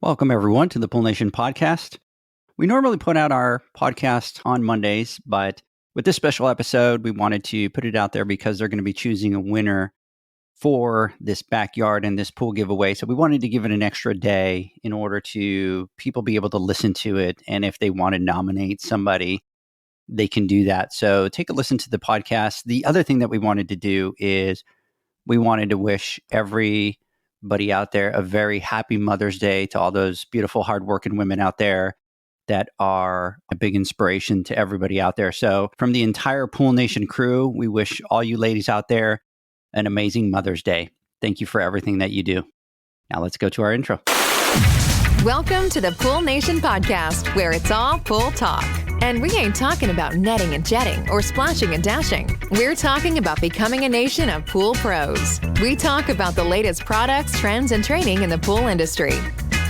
Welcome, everyone, to the Pool Nation podcast. We normally put out our podcast on Mondays, but with this special episode, we wanted to put it out there because they're going to be choosing a winner for this backyard and this pool giveaway. So we wanted to give it an extra day in order to people be able to listen to it. And if they want to nominate somebody, they can do that. So take a listen to the podcast. The other thing that we wanted to do is we wanted to wish everybody out there a very happy Mother's Day, to all those beautiful, hardworking women out there that are a big inspiration to everybody out there. So from the entire Pool Nation crew, we wish all you ladies out there an amazing Mother's Day. Thank you for everything that you do. Now let's go to our intro. Welcome to the Pool Nation podcast, where it's all pool talk. And we ain't talking about netting and jetting or splashing and dashing. We're talking about becoming a nation of pool pros. We talk about the latest products, trends, and training in the pool industry.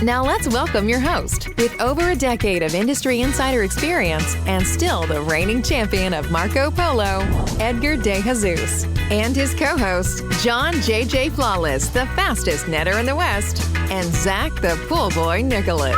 Now let's welcome your host, with over a decade of industry insider experience and still the reigning champion of Marco Polo, Edgar De Jesus, and his co-host, John JJ Flawless, the fastest netter in the West, and Zach the Pool Boy Nicholas.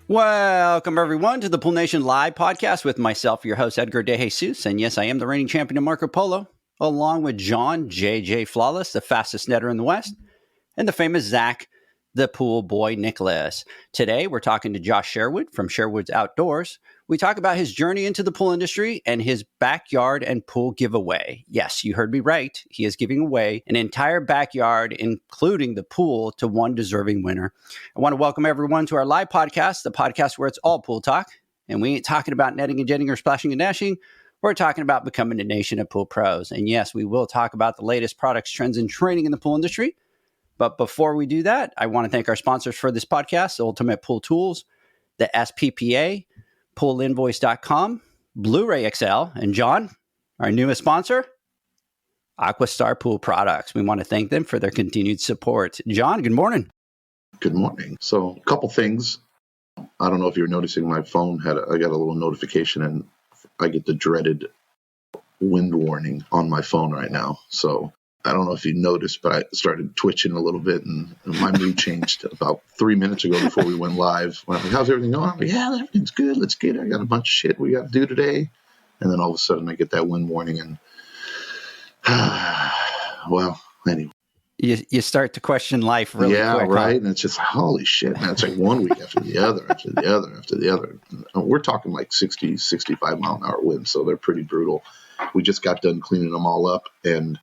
Welcome, everyone, to the Pool Nation Live podcast with myself, your host, Edgar De Jesus. And yes, I am the reigning champion of Marco Polo, along with John JJ Flawless, the fastest netter in the West, and the famous Zach, the Pool Boy Nicholas. Today, we're talking to Josh Sherwood from Sherwood Outdoors. We talk about his journey into the pool industry and his backyard and pool giveaway. Yes, you heard me right. He is giving away an entire backyard, including the pool, to one deserving winner. I want to welcome everyone to our live podcast, the podcast where it's all pool talk. And we ain't talking about netting and jetting or splashing and dashing. We're talking about becoming a nation of pool pros. And yes, we will talk about the latest products, trends, and training in the pool industry. But before we do that, I want to thank our sponsors for this podcast, the Ultimate Pool Tools, the SPPA, poolinvoice.com, BlueRay XL, and John, our newest sponsor, AquaStar Pool Products. We want to thank them for their continued support. John, good morning. Good morning. So a couple things. I don't know if you're noticing my phone I got a little notification and I get the dreaded wind warning on my phone right now. So I don't know if you noticed, but I started twitching a little bit and my mood changed about 3 minutes ago before we went live. When I'm like, how's everything going? I'm like, yeah, everything's good. Let's get it. I got a bunch of shit we got to do today. And then all of a sudden I get that wind warning and, well, anyway. You start to question life really quick. Yeah, right. Huh? And it's just, holy shit, man. It's like 1 week after the other, after the other, after the other. And we're talking like 60, 65 mile an hour winds, so they're pretty brutal. We just got done cleaning them all up, and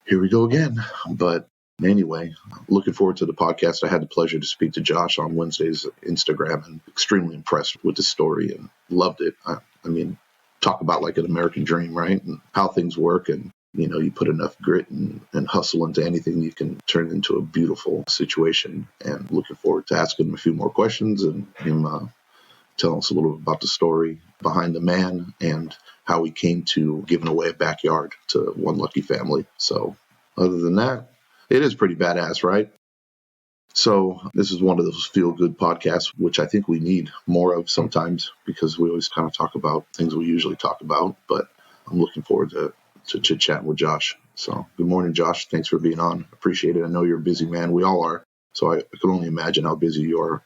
here we go again. But anyway, looking forward to the podcast. I had the pleasure to speak to Josh on Wednesday's Instagram and extremely impressed with the story and loved it. I mean, talk about like an American dream, right? And how things work. And, you know, you put enough grit and hustle into anything, you can turn it into a beautiful situation. And looking forward to asking him a few more questions and him telling us a little bit about the story behind the man and how he came to giving away a backyard to one lucky family. So other than that, it is pretty badass, right? So this is one of those feel-good podcasts, which I think we need more of sometimes because we always kind of talk about things we usually talk about. But I'm looking forward to chit-chatting with Josh. So good morning, Josh. Thanks for being on. Appreciate it. I know you're a busy man. We all are. So I can only imagine how busy you are.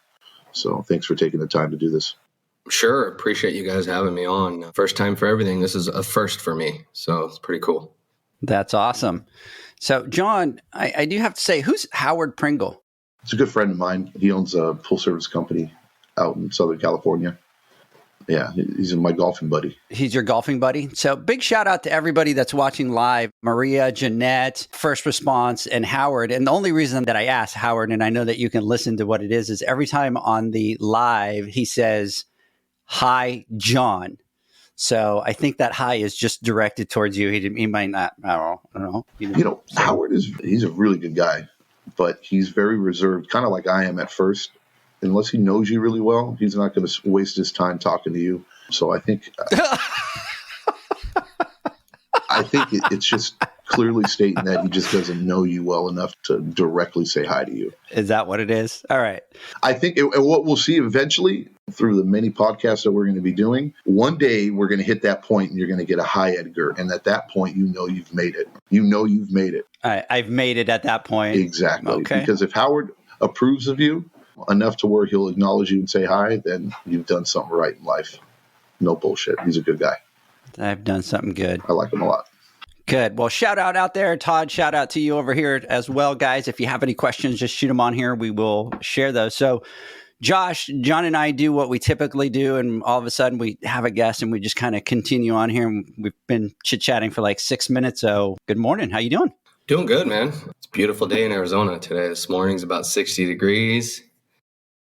So thanks for taking the time to do this. Sure. Appreciate you guys having me on. First time for everything. This is a first for me. So it's pretty cool. That's awesome. So, John, I do have to say, who's Howard Pringle? It's a good friend of mine. He owns a pool service company out in Southern California. Yeah, he's my golfing buddy. He's your golfing buddy. So big shout out to everybody that's watching live. Maria, Jeanette, First Response, and Howard. And the only reason that I asked Howard, and I know that you can listen to what it is every time on the live, he says, "Hi, John." So I think that hi is just directed towards you. He might not, I don't know. You know, Howard he's a really good guy, but he's very reserved, kind of like I am at first. Unless he knows you really well, he's not going to waste his time talking to you. So I think it's just clearly stating that he just doesn't know you well enough to directly say hi to you. Is that what it is? All right. I think and what we'll see eventually through the many podcasts that we're going to be doing, one day we're going to hit that point and you're going to get a hi, Edgar. And at that point, you know you've made it. You know you've made it. All right. I've made it at that point. Exactly. Okay. Because if Howard approves of you enough to where he'll acknowledge you and say hi, then you've done something right in life. No bullshit. He's a good guy. I've done something good. I like him a lot. Good. Well, shout out there. Todd, shout out to you over here as well, guys. If you have any questions, just shoot them on here. We will share those. So, Josh, John and I do what we typically do, and all of a sudden we have a guest and we just kind of continue on here. And we've been chit-chatting for like 6 minutes. So, good morning. How you doing? Doing good, man. It's a beautiful day in Arizona today. This morning's about 60 degrees.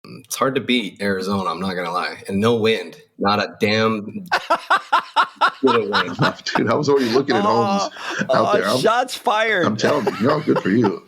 It's hard to beat Arizona, I'm not going to lie. And no wind. Not a damn bit of wind. Dude, I was already looking at homes out there. Shots fired. I'm telling you, no, good for you.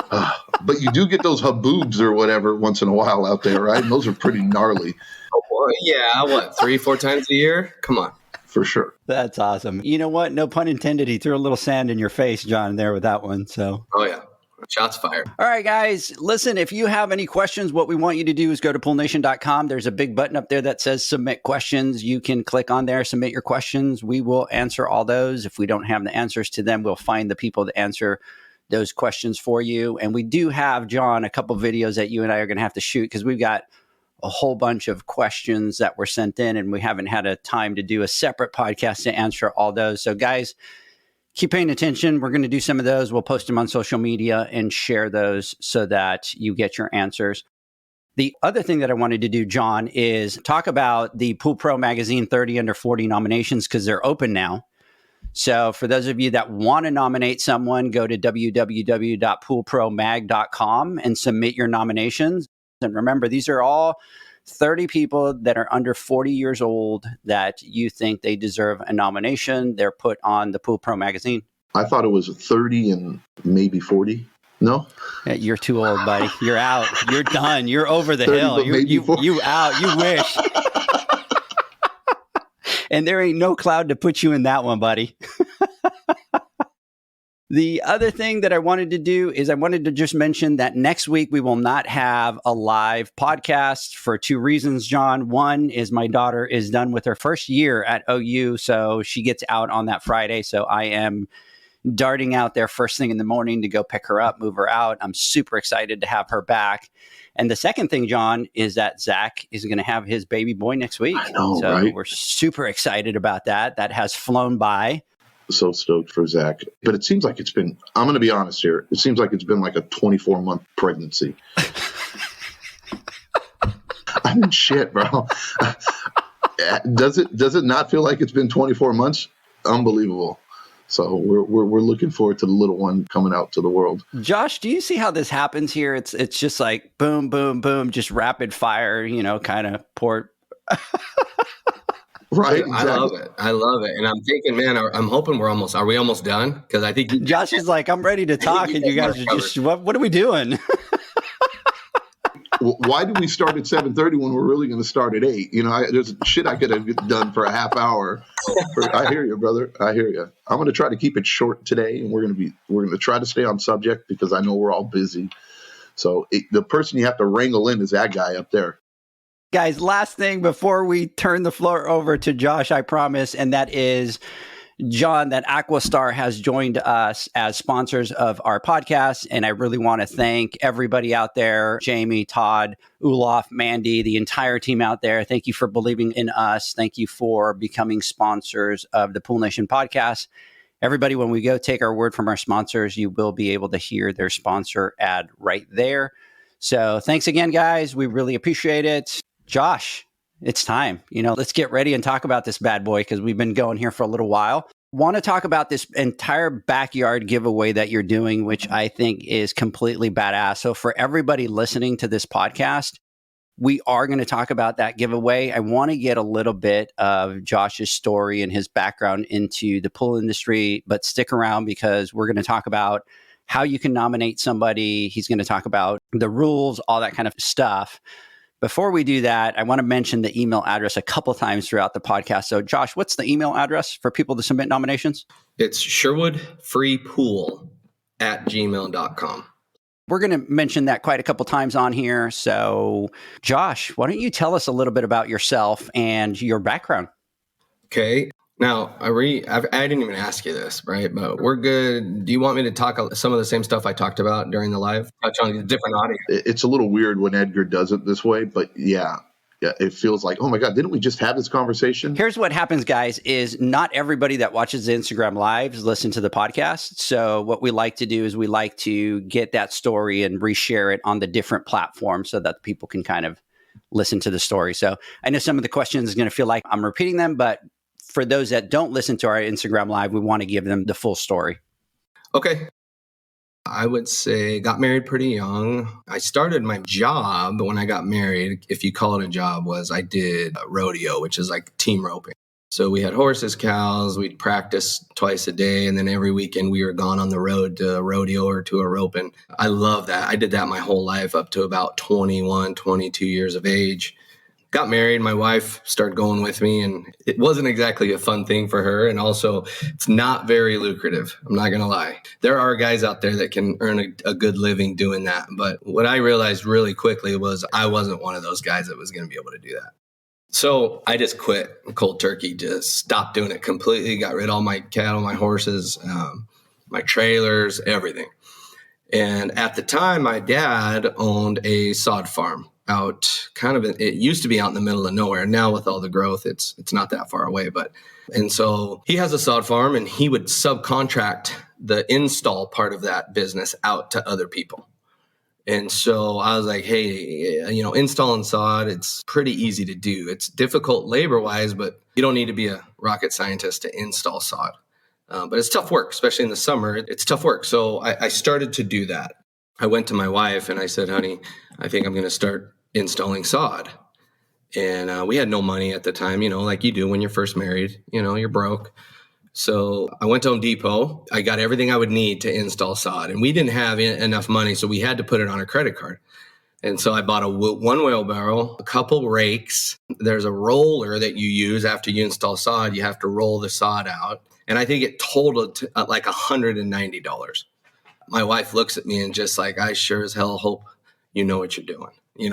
But you do get those haboobs or whatever once in a while out there, right? And those are pretty gnarly. Oh, boy. Yeah, what, 3-4 times a year? Come on. For sure. That's awesome. You know what? No pun intended. He threw a little sand in your face, John, there with that one. So. Oh, yeah. Shots fired. All right, guys. Listen, if you have any questions, what we want you to do is go to poolnation.com. There's a big button up there that says submit questions. You can click on there, submit your questions. We will answer all those. If we don't have the answers to them, we'll find the people to answer those questions for you. And we do have, John, a couple videos that you and I are going to have to shoot because we've got a whole bunch of questions that were sent in and we haven't had a time to do a separate podcast to answer all those. So, guys, keep paying attention. We're going to do some of those. We'll post them on social media and share those so that you get your answers. The other thing that I wanted to do, John, is talk about the Pool Pro Magazine 30 Under 40 nominations because they're open now. So for those of you that want to nominate someone, go to www.poolpromag.com and submit your nominations. And remember, these are all 30 people that are under 40 years old that you think they deserve a nomination. They're put on the Pool Pro Magazine. I thought it was 30 and maybe 40. No? You're too old, buddy. You're out. You're done. You're over the hill. You out. You wish. And there ain't no cloud to put you in that one, buddy. The other thing that I wanted to do is I wanted to just mention that next week we will not have a live podcast for two reasons, John. One is my daughter is done with her first year at OU, so she gets out on that Friday. So I am darting out there first thing in the morning to go pick her up, move her out. I'm super excited to have her back. And the second thing, John, is that Zach is going to have his baby boy next week. I know, so right? We're super excited about that. That has flown by. So stoked for Zach. But it seems like it's been, I'm going to be honest here, it seems like it's been like a 24-month pregnancy. I mean, shit, bro. Does it not feel like it's been 24 months? Unbelievable. So we're looking forward to the little one coming out to the world. Josh, do you see how this happens here? It's just like boom, boom, boom, just rapid fire, kind of port. Right. Exactly. I love it. And I'm thinking, man, I'm hoping are we almost done? Because I think Josh is like, I'm ready to talk. And you guys are just, what are we doing? Why do we start at 7:30 when we're really going to start at 8? There's shit I could have done for a half hour. I hear you, brother. I hear you. I'm going to try to keep it short today. And we're going to try to stay on subject because I know we're all busy. So the person you have to wrangle in is that guy up there. Guys, last thing before we turn the floor over to Josh, I promise, and that is, John, that AquaStar has joined us as sponsors of our podcast, and I really want to thank everybody out there, Jamie, Todd, Ulof, Mandy, the entire team out there. Thank you for believing in us. Thank you for becoming sponsors of the Pool Nation podcast. Everybody, when we go take our word from our sponsors, you will be able to hear their sponsor ad right there. So thanks again, guys. We really appreciate it. Josh, it's time. Let's get ready and talk about this bad boy because we've been going here for a little while. Want to talk about this entire backyard giveaway that you're doing, which I think is completely badass. So for everybody listening to this podcast, we are going to talk about that giveaway. I want to get a little bit of Josh's story and his background into the pool industry, but stick around because we're going to talk about how you can nominate somebody. He's going to talk about the rules, all that kind of stuff. Before we do that, I want to mention the email address a couple times throughout the podcast. So, Josh, what's the email address for people to submit nominations? It's sherwoodfreepool@gmail.com. We're going to mention that quite a couple times on here. So, Josh, why don't you tell us a little bit about yourself and your background? Okay. Now, I didn't even ask you this, right? But we're good. Do you want me to talk some of the same stuff I talked about during the live? Touch on a different audience. It's a little weird when Edgar does it this way, but yeah, it feels like, oh my God, didn't we just have this conversation? Here's what happens, guys, is not everybody that watches the Instagram lives listen to the podcast. So what we like to do is we like to get that story and reshare it on the different platforms so that people can kind of listen to the story. So I know some of the questions are going to feel like I'm repeating them, but for those that don't listen to our Instagram live, we want to give them the full story. Okay. I would say got married pretty young. I started my job when I got married, if you call it a job, was I did rodeo, which is like team roping. So we had horses, cows, we'd practice twice a day. And then every weekend we were gone on the road to a rodeo or to a roping. I love that. I did that my whole life up to about 21, 22 years of age. Got married, my wife started going with me, and it wasn't exactly a fun thing for her. And also, it's not very lucrative. I'm not going to lie. There are guys out there that can earn a good living doing that. But what I realized really quickly was I wasn't one of those guys that was going to be able to do that. So I just quit cold turkey, just stopped doing it completely, got rid of all my cattle, my horses, my trailers, everything. And at the time, my dad owned a sod farm out it used to be out in the middle of nowhere. Now with all the growth, it's not that far away. And so he has a sod farm, and he would subcontract the install part of that business out to other people. And so I was like, hey, installing sod, it's pretty easy to do. It's difficult labor wise, but you don't need to be a rocket scientist to install sod. But it's tough work, especially in the summer. It's tough work. So I started to do that. I went to my wife and I said, honey, I think I'm going to start installing sod. And we had no money at the time, like you do when you're first married, you're broke. So I went to Home Depot. I got everything I would need to install sod. And we didn't have enough money, so we had to put it on a credit card. And so I bought one wheelbarrow, a couple rakes. There's a roller that you use after you install sod. You have to roll the sod out. And I think it totaled to like $190. My wife looks at me and just like, I sure as hell hope you know what you're doing.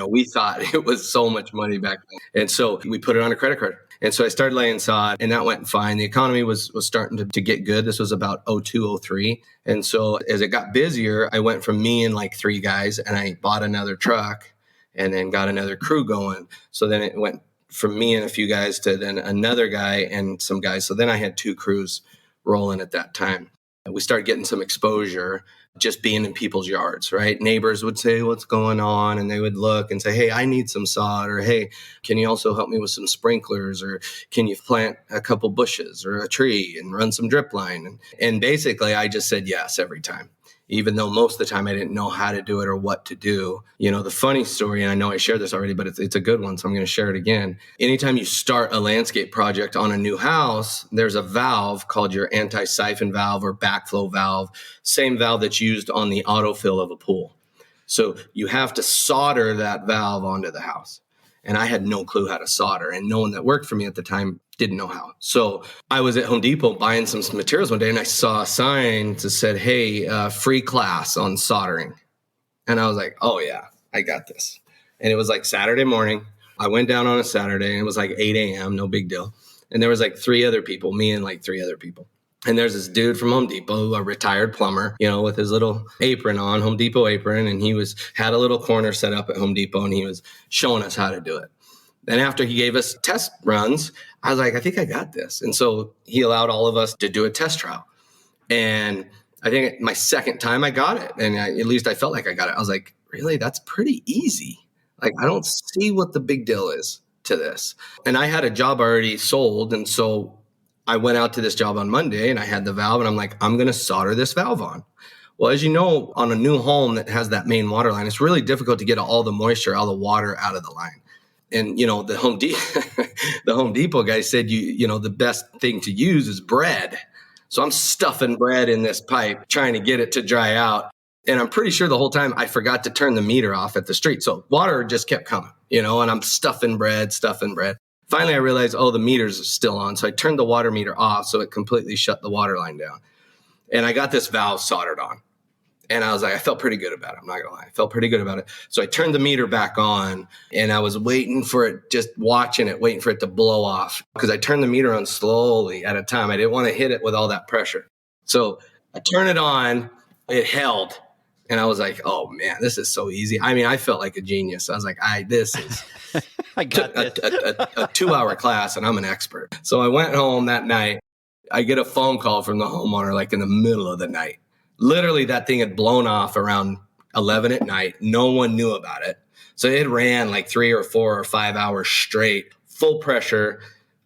We thought it was so much money back then. And so we put it on a credit card. And so I started laying sod, and that went fine. The economy was starting to get good. This was about 02, 03. And so as it got busier, I went from me and like 3 guys, and I bought another truck and then got another crew going. So then it went from me and a few guys to then another guy and some guys. So then I had 2 crews rolling at that time. And we started getting some exposure just being in people's yards, right? Neighbors would say, what's going on? And they would look and say, hey, I need some sod, or hey, can you also help me with some sprinklers? Or can you plant a couple bushes or a tree and run some drip line? And basically, I just said yes every time, even though most of the time I didn't know how to do it or what to do. The funny story, and I know I shared this already, but it's a good one, so I'm going to share it again. Anytime you start a landscape project on a new house, there's a valve called your anti-siphon valve or backflow valve, same valve that's used on the autofill of a pool. So you have to solder that valve onto the house. And I had no clue how to solder, and no one that worked for me at the time didn't know how. So I was at Home Depot buying some materials one day, and I saw a sign that said, hey, free class on soldering. And I was like, oh yeah, I got this. And it was like Saturday morning. I went down on a Saturday, and it was like 8 a.m., no big deal. And there was like 3 other people, me and like 3 other people. And there's this dude from Home Depot, a retired plumber, with his little apron on, Home Depot apron. And he had a little corner set up at Home Depot, and he was showing us how to do it. And after he gave us test runs, I was like, I think I got this. And so he allowed all of us to do a test trial. And I think my second time I got it. And at least I felt like I got it. I was like, really? That's pretty easy. Like, I don't see what the big deal is to this. And I had a job already sold. And so I went out to this job on Monday, and I had the valve, and I'm like, I'm going to solder this valve on. Well, as you know, on a new home that has that main water line, it's really difficult to get all the moisture, all the water out of the line. And, the Home Depot guy said, the best thing to use is bread. So I'm stuffing bread in this pipe, trying to get it to dry out. And I'm pretty sure the whole time I forgot to turn the meter off at the street. So water just kept coming, and I'm stuffing bread. Finally, I realized, the meter's still on. So I turned the water meter off so it completely shut the water line down. And I got this valve soldered on. And I was like, I felt pretty good about it. I'm not going to lie. I felt pretty good about it. So I turned the meter back on and I was waiting for it, just watching it, waiting for it to blow off because I turned the meter on slowly at a time. I didn't want to hit it with all that pressure. So I turned it on, it held. And I was like, oh man, this is so easy. I mean, I felt like a genius. I was like, this is I got this. a 2-hour class and I'm an expert. So I went home that night. I get a phone call from the homeowner like in the middle of the night. Literally, that thing had blown off around 11 at night. No one knew about it. So it ran like 3 or 4 or 5 hours straight, full pressure,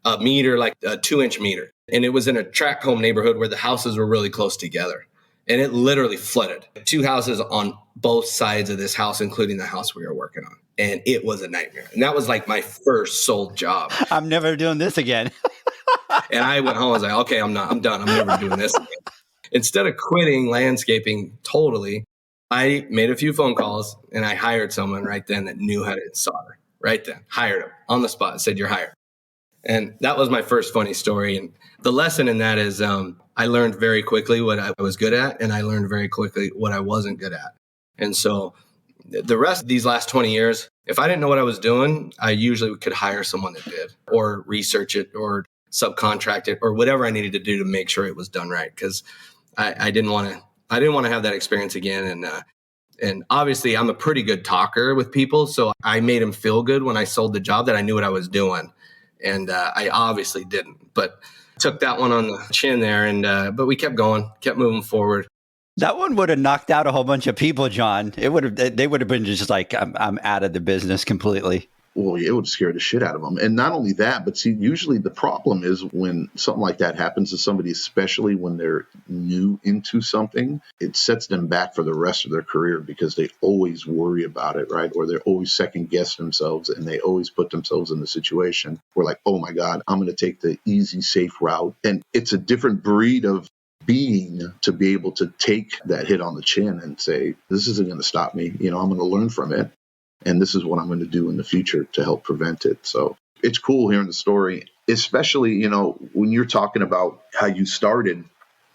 a meter, like a 2-inch meter. And it was in a tract home neighborhood where the houses were really close together. And it literally flooded 2 houses on both sides of this house, including the house we were working on. And it was a nightmare. And that was like my first sold job. I'm never doing this again. And I went home. I was like, okay, I'm done. I'm never doing this again. Instead of quitting landscaping totally, I made a few phone calls and I hired someone right then that knew how to solder. Right then, hired him on the spot, said, you're hired. And that was my first funny story. And the lesson in that is I learned very quickly what I was good at, and I learned very quickly what I wasn't good at. And so the rest of these last 20 years, if I didn't know what I was doing, I usually could hire someone that did, or research it, or subcontract it, or whatever I needed to do to make sure it was done right. Because I didn't want to have that experience again. And obviously I'm a pretty good talker with people. So I made them feel good when I sold the job that I knew what I was doing. And I obviously didn't, but took that one on the chin there. And but we kept going, kept moving forward. That one would have knocked out a whole bunch of people, John. They would have been just like, I'm out of the business completely. Well, it would scare the shit out of them. And not only that, but see, usually the problem is when something like that happens to somebody, especially when they're new into something, it sets them back for the rest of their career because they always worry about it, right? Or they're always second guess themselves and they always put themselves in the situation where like, oh my God, I'm going to take the easy, safe route. And it's a different breed of being to be able to take that hit on the chin and say, this isn't going to stop me. I'm going to learn from it. And this is what I'm going to do in the future to help prevent it. So it's cool hearing the story, especially, when you're talking about how you started,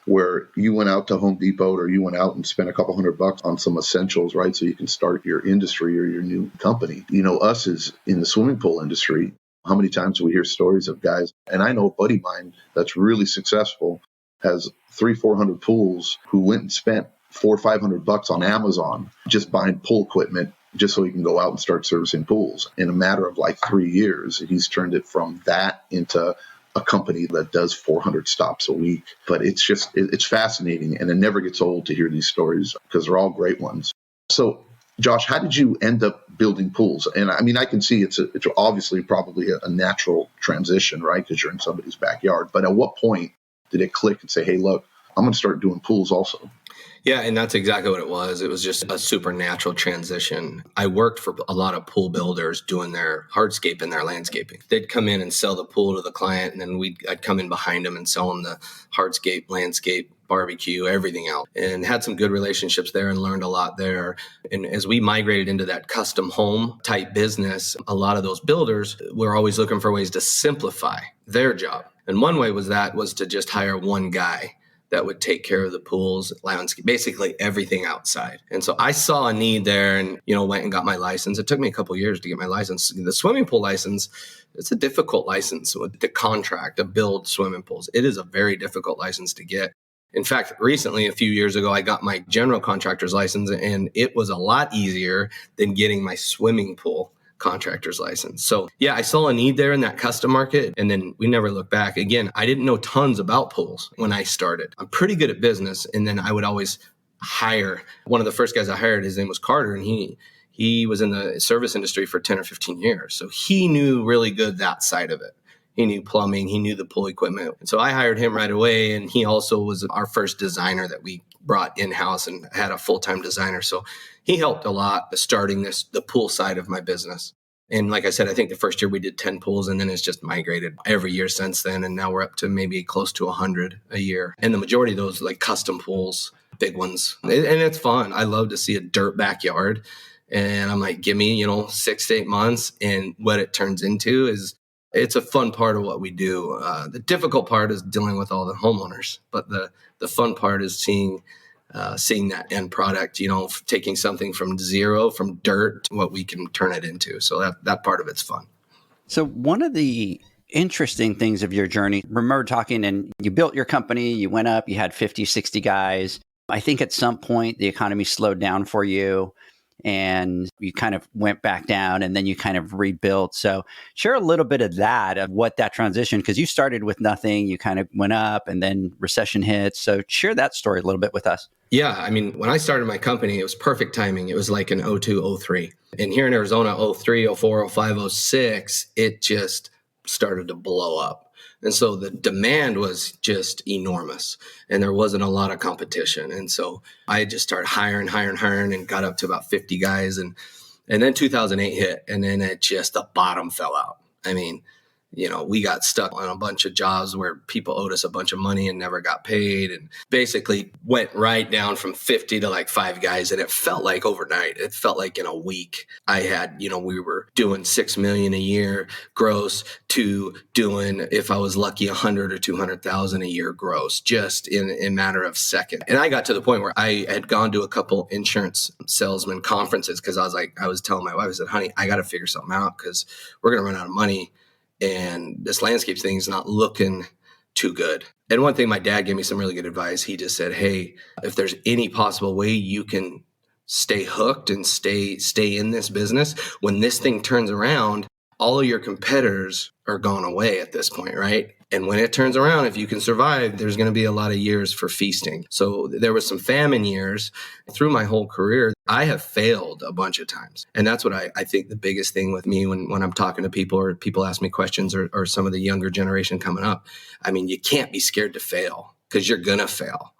where you went out to Home Depot or you went out and spent a couple $100 on some essentials, right? So you can start your industry or your new company. Us is in the swimming pool industry. How many times do we hear stories of guys? And I know a buddy of mine that's really successful, has 300-400 pools, who went and spent $400 or $500 on Amazon just buying pool equipment, just so he can go out and start servicing pools. In a matter of like 3 years, he's turned it from that into a company that does 400 stops a week. But it's fascinating, and it never gets old to hear these stories because they're all great ones. So, Josh, how did you end up building pools? And I mean, I can see it's obviously probably a natural transition, right? Because you're in somebody's backyard. But at what point did it click and say, hey, look, I'm going to start doing pools also? Yeah, and that's exactly what it was. It was just a supernatural transition. I worked for a lot of pool builders doing their hardscape and their landscaping. They'd come in and sell the pool to the client, and then I'd come in behind them and sell them the hardscape, landscape, barbecue, everything else, and had some good relationships there and learned a lot there. And as we migrated into that custom home type business, a lot of those builders were always looking for ways to simplify their job. And one way was to just hire one guy that would take care of the pools, landscape, basically everything outside. And so I saw a need there and, went and got my license. It took me a couple of years to get my license. The swimming pool license, it's a difficult license to contract, to build swimming pools. It is a very difficult license to get. In fact, recently, a few years ago, I got my general contractor's license, and it was a lot easier than getting my swimming pool contractor's license. So yeah, I saw a need there in that custom market, and then we never looked back. Again, I didn't know tons about pools when I started. I'm pretty good at business, and then I would always hire. One of the first guys I hired, his name was Carter, and he was in the service industry for 10 or 15 years. So he knew really good that side of it. He knew plumbing, he knew the pool equipment. And so I hired him right away, and he also was our first designer that we brought in-house and had a full-time designer. So he helped a lot starting the pool side of my business. And like I said, I think the first year we did 10 pools, and then it's just migrated every year since then. And now we're up to maybe close to 100 a year. And the majority of those like custom pools big ones. And it's fun. I love to see a dirt backyard. And I'm like, give me, 6 to 8 months. And what it turns into is it's a fun part of what we do. The difficult part is dealing with all the homeowners, but the fun part is seeing that end product, taking something from zero, from dirt, to what we can turn it into. So that part of it's fun. So one of the interesting things of your journey, remember talking, and you built your company, you went up, you had 50, 60 guys. I think at some point the economy slowed down for you and you kind of went back down and then you kind of rebuilt. So share a little bit of that, of what that transition, because you started with nothing, you kind of went up and then recession hit. So share that story a little bit with us. Yeah. I mean, when I started my company, it was perfect timing. It was like in 02, 03. And here in Arizona, 03, 04, 05, 06, it just started to blow up. And so the demand was just enormous and there wasn't a lot of competition. And so I just started hiring and got up to about 50 guys. And then 2008 hit and then the bottom fell out. I mean, we got stuck on a bunch of jobs where people owed us a bunch of money and never got paid, and basically went right down from 50 to like 5 guys. And it felt like overnight. It felt like in a week I had, we were doing 6 million a year gross to doing, if I was lucky, 100 or 200,000 a year gross, just in a matter of seconds. And I got to the point where I had gone to a couple insurance salesman conferences because I was telling my wife, I said, honey, I got to figure something out because we're going to run out of money. And this landscape thing is not looking too good. And one thing, my dad gave me some really good advice. He just said, hey, if there's any possible way you can stay hooked and stay in this business, when this thing turns around, all of your competitors are gone away at this point, right? And when it turns around, if you can survive, there's going to be a lot of years for feasting. So there was some famine years through my whole career. I have failed a bunch of times. And that's what I think the biggest thing with me when I'm talking to people or people ask me questions or some of the younger generation coming up. I mean, you can't be scared to fail because you're going to fail.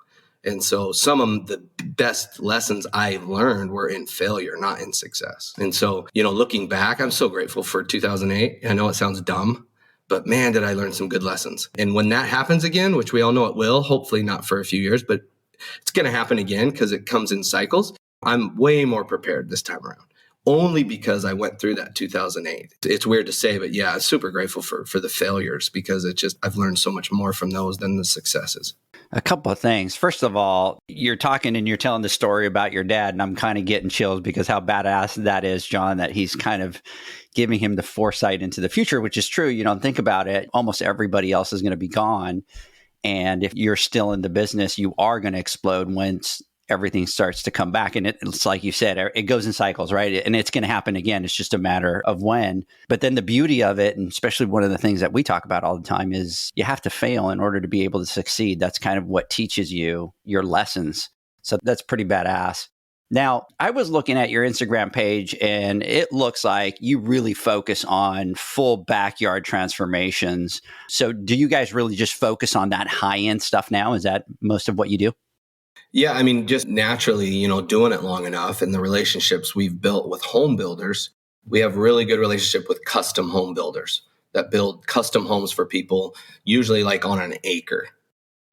And so some of the best lessons I've learned were in failure, not in success. And so, looking back, I'm so grateful for 2008. I know it sounds dumb, but man, did I learn some good lessons. And when that happens again, which we all know it will, hopefully not for a few years, but it's going to happen again because it comes in cycles. I'm way more prepared this time around, only because I went through that 2008. It's weird to say, but yeah, I'm super grateful for the failures because I've learned so much more from those than the successes. A couple of things. First of all, you're talking and you're telling the story about your dad, and I'm kind of getting chills because how badass that is, John, that he's kind of giving him the foresight into the future, which is true. Think about it. Almost everybody else is going to be gone. And if you're still in the business, you are going to explode once everything starts to come back. And it's like you said, it goes in cycles, right? And it's going to happen again. It's just a matter of when. But then the beauty of it, and especially one of the things that we talk about all the time, is you have to fail in order to be able to succeed. That's kind of what teaches you your lessons. So that's pretty badass. Now, I was looking at your Instagram page and it looks like you really focus on full backyard transformations. So do you guys really just focus on that high-end stuff now? Is that most of what you do? Yeah, I mean, just naturally, doing it long enough and the relationships we've built with home builders, we have really good relationship with custom home builders that build custom homes for people, usually like on an acre.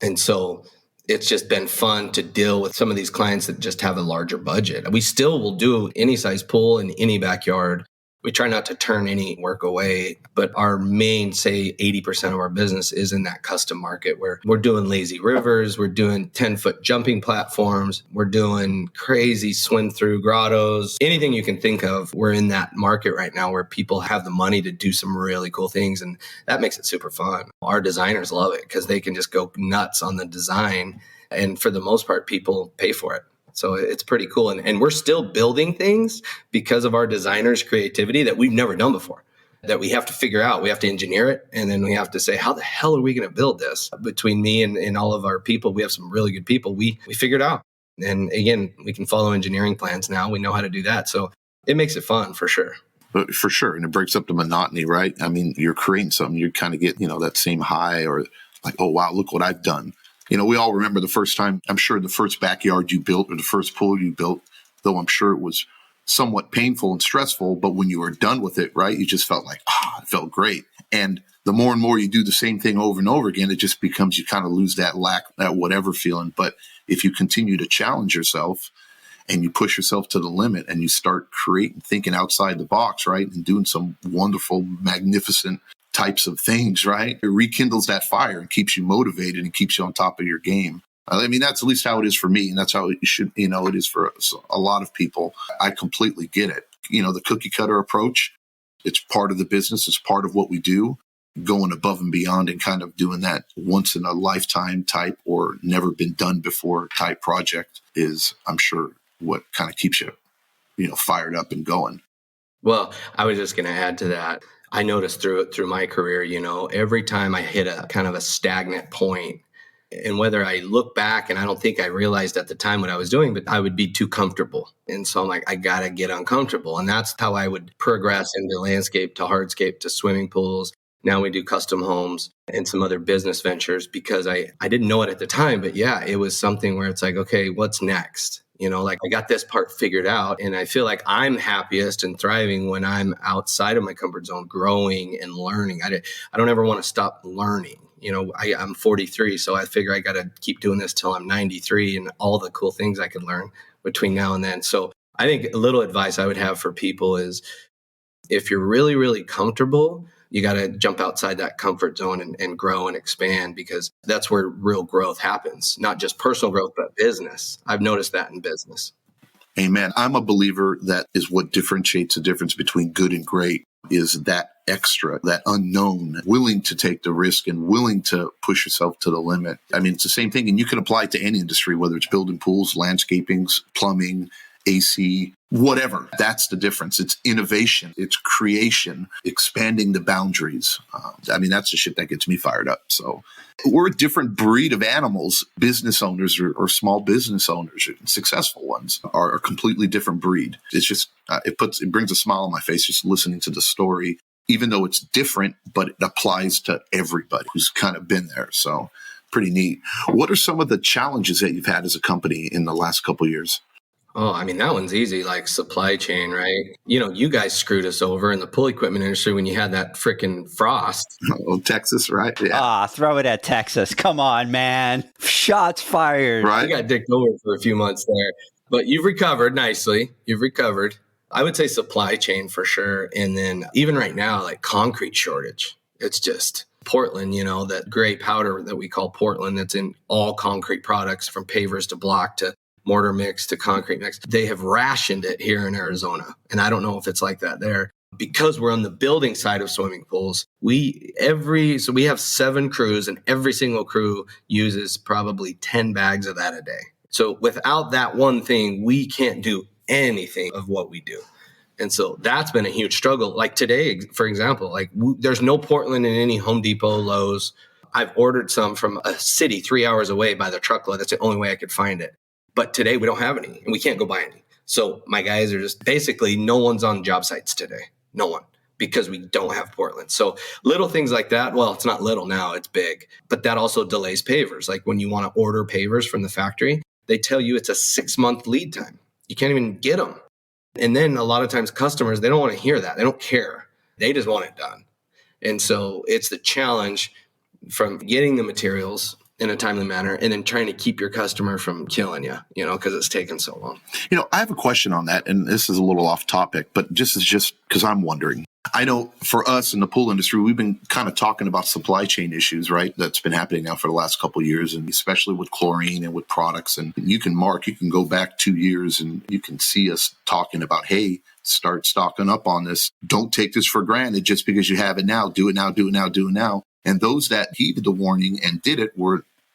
And so it's just been fun to deal with some of these clients that just have a larger budget. We still will do any size pool in any backyard. We try not to turn any work away, but our main, say 80% of our business is in that custom market where we're doing lazy rivers, we're doing 10-foot jumping platforms, we're doing crazy swim through grottos, anything you can think of. We're in that market right now where people have the money to do some really cool things. And that makes it super fun. Our designers love it because they can just go nuts on the design. And for the most part, people pay for it. So it's pretty cool. And we're still building things because of our designers' creativity that we've never done before, that we have to figure out. We have to engineer it. And then we have to say, how the hell are we going to build this? Between me and all of our people, we have some really good people. We figured out. And again, we can follow engineering plans now. We know how to do that. So it makes it fun for sure. For sure. And it breaks up the monotony, right? I mean, you're creating something, you kind of get, that same high or like, oh, wow, look what I've done. We all remember the first time, I'm sure the first backyard you built or the first pool you built, though I'm sure it was somewhat painful and stressful, but when you were done with it, right, you just felt like, it felt great. And the more and more you do the same thing over and over again, it just becomes, you kind of lose that whatever feeling. But if you continue to challenge yourself and you push yourself to the limit and you start thinking outside the box, right, and doing some wonderful, magnificent types of things, right, it rekindles that fire and keeps you motivated and keeps you on top of your game. I mean, that's at least how it is for me, and that's how it should, it is for a lot of people. I completely get it. The cookie cutter approach, it's part of the business. It's part of what we do. Going above and beyond and kind of doing that once in a lifetime type or never been done before type project is, I'm sure, what kind of keeps you, fired up and going. Well, I was just going to add to that. I noticed through my career, every time I hit a kind of a stagnant point, and whether I look back, and I don't think I realized at the time what I was doing, but I would be too comfortable. And so I'm like, I got to get uncomfortable. And that's how I would progress into landscape to hardscape to swimming pools. Now we do custom homes and some other business ventures because I didn't know it at the time. But yeah, it was something where it's like, okay, what's next? Like I got this part figured out. And I feel like I'm happiest and thriving when I'm outside of my comfort zone, growing and learning. I don't ever want to stop learning. I'm 43, so I figure I got to keep doing this till I'm 93 and all the cool things I could learn between now and then. So I think a little advice I would have for people is if you're really, really comfortable, you got to jump outside that comfort zone and grow and expand, because that's where real growth happens, not just personal growth, but business. I've noticed that in business. Amen. I'm a believer that is what differentiates the difference between good and great is that extra, that unknown, willing to take the risk and willing to push yourself to the limit. I mean, it's the same thing, and you can apply it to any industry, whether it's building pools, landscaping, plumbing, AC, whatever. That's the difference. It's innovation. It's creation, expanding the boundaries. That's the shit that gets me fired up. So we're a different breed of animals. Business owners or small business owners, successful ones, are a completely different breed. It's just, it brings a smile on my face just listening to the story, even though it's different, but it applies to everybody who's kind of been there. So pretty neat. What are some of the challenges that you've had as a company in the last couple of years? Oh, that one's easy, like supply chain, right? You guys screwed us over in the pool equipment industry when you had that freaking frost. Oh, Texas, right? Yeah. Throw it at Texas. Come on, man. Shots fired. Right. You got dicked over for a few months there, but you've recovered nicely. You've recovered. I would say supply chain for sure. And then even right now, like concrete shortage. It's just Portland, that gray powder that we call Portland that's in all concrete products from pavers to block to mortar mix to concrete mix. They have rationed it here in Arizona. And I don't know if it's like that there. Because we're on the building side of swimming pools, we have 7 crews, and every single crew uses probably 10 bags of that a day. So without that one thing, we can't do anything of what we do. And so that's been a huge struggle. Like today, for example, there's no Portland in any Home Depot, Lowe's. I've ordered some from a city 3 hours away by the truckload. That's the only way I could find it. But today we don't have any, and we can't go buy any. So my guys are just basically no one's on job sites today. No one, because we don't have Portland. So little things like that. Well, it's not little now, it's big. But that also delays pavers. Like when you want to order pavers from the factory, they tell you it's a 6-month lead time. You can't even get them. And then a lot of times customers, they don't want to hear that. They don't care. They just want it done. And so it's the challenge from getting the materials in a timely manner and then trying to keep your customer from killing you, because it's taken so long. I have a question on that, and this is a little off topic, but just because I'm wondering. I know for us in the pool industry, we've been kind of talking about supply chain issues, right? That's been happening now for the last couple of years, and especially with chlorine and with products. And you can go back 2 years and you can see us talking about, hey, start stocking up on this. Don't take this for granted just because you have it now. Do it now, do it now, do it now. And those that heeded the warning and did it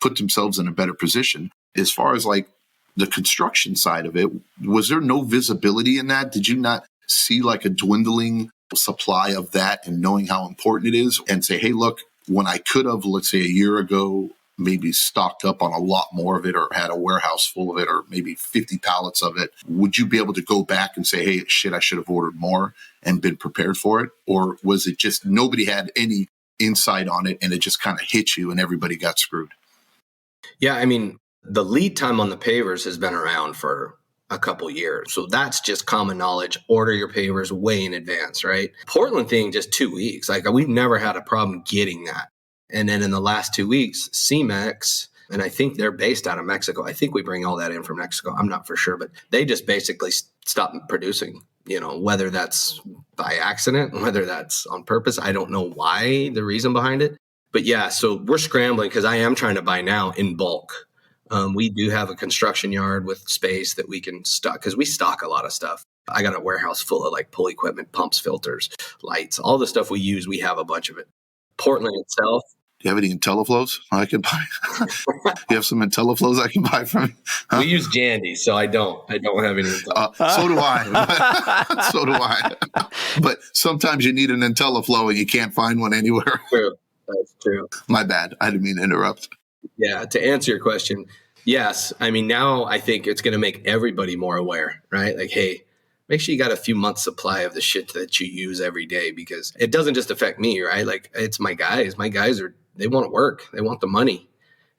put themselves in a better position. As far as like the construction side of it, was there no visibility in that? Did you not see like a dwindling supply of that and knowing how important it is and say, hey, look, when I could have, let's say a year ago, maybe stocked up on a lot more of it or had a warehouse full of it or maybe 50 pallets of it, would you be able to go back and say, hey, shit, I should have ordered more and been prepared for it? Or was it just nobody had any insight on it and it just kind of hit you and everybody got screwed? Yeah, the lead time on the pavers has been around for, a couple years. So that's just common knowledge. Order your pavers way in advance, right? Portland thing, just 2 weeks. Like we've never had a problem getting that. And then in the last 2 weeks, CMEX, and I think they're based out of Mexico. I think we bring all that in from Mexico. I'm not for sure, but they just basically stopped producing, whether that's by accident, whether that's on purpose. I don't know why, the reason behind it. But yeah, so we're scrambling because I am trying to buy now in bulk. We do have a construction yard with space that we can stock because we stock a lot of stuff. I got a warehouse full of like pull equipment, pumps, filters, lights, all the stuff we use. We have a bunch of it. Portland itself. Do you have any IntelliFlows I can buy? You have some IntelliFlows I can buy from you? Huh? We use Jandy, so I don't have any. So do I. So do I. But sometimes you need an IntelliFlow and you can't find one anywhere. True. That's true. My bad. I didn't mean to interrupt. Yeah, to answer your question, yes. I mean, now I think it's going to make everybody more aware, right? Like, hey, make sure you got a few months supply of the shit that you use every day, because it doesn't just affect me, right? Like it's my guys. My guys they want to work. They want the money.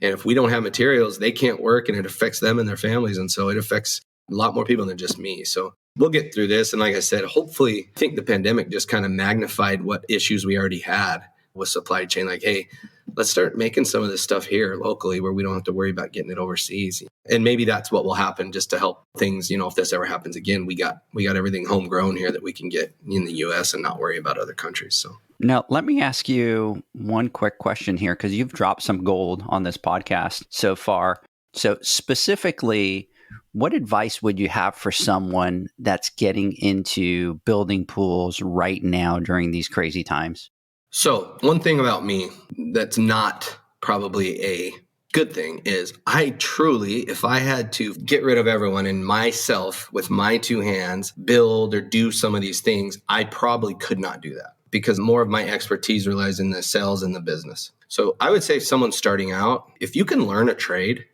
And if we don't have materials, they can't work, and it affects them and their families. And so it affects a lot more people than just me. So we'll get through this. And like I said, hopefully, I think the pandemic just kind of magnified what issues we already had with supply chain. Like, hey, let's start making some of this stuff here locally where we don't have to worry about getting it overseas. And maybe that's what will happen just to help things. If this ever happens again, we got everything homegrown here that we can get in the US and not worry about other countries. So now let me ask you one quick question here, because you've dropped some gold on this podcast so far. So specifically, what advice would you have for someone that's getting into building pools right now during these crazy times? So one thing about me that's not probably a good thing is I truly, if I had to get rid of everyone and myself with my two hands, build or do some of these things, I probably could not do that because more of my expertise relies in the sales and the business. So I would say if someone's starting out, if you can learn a trade,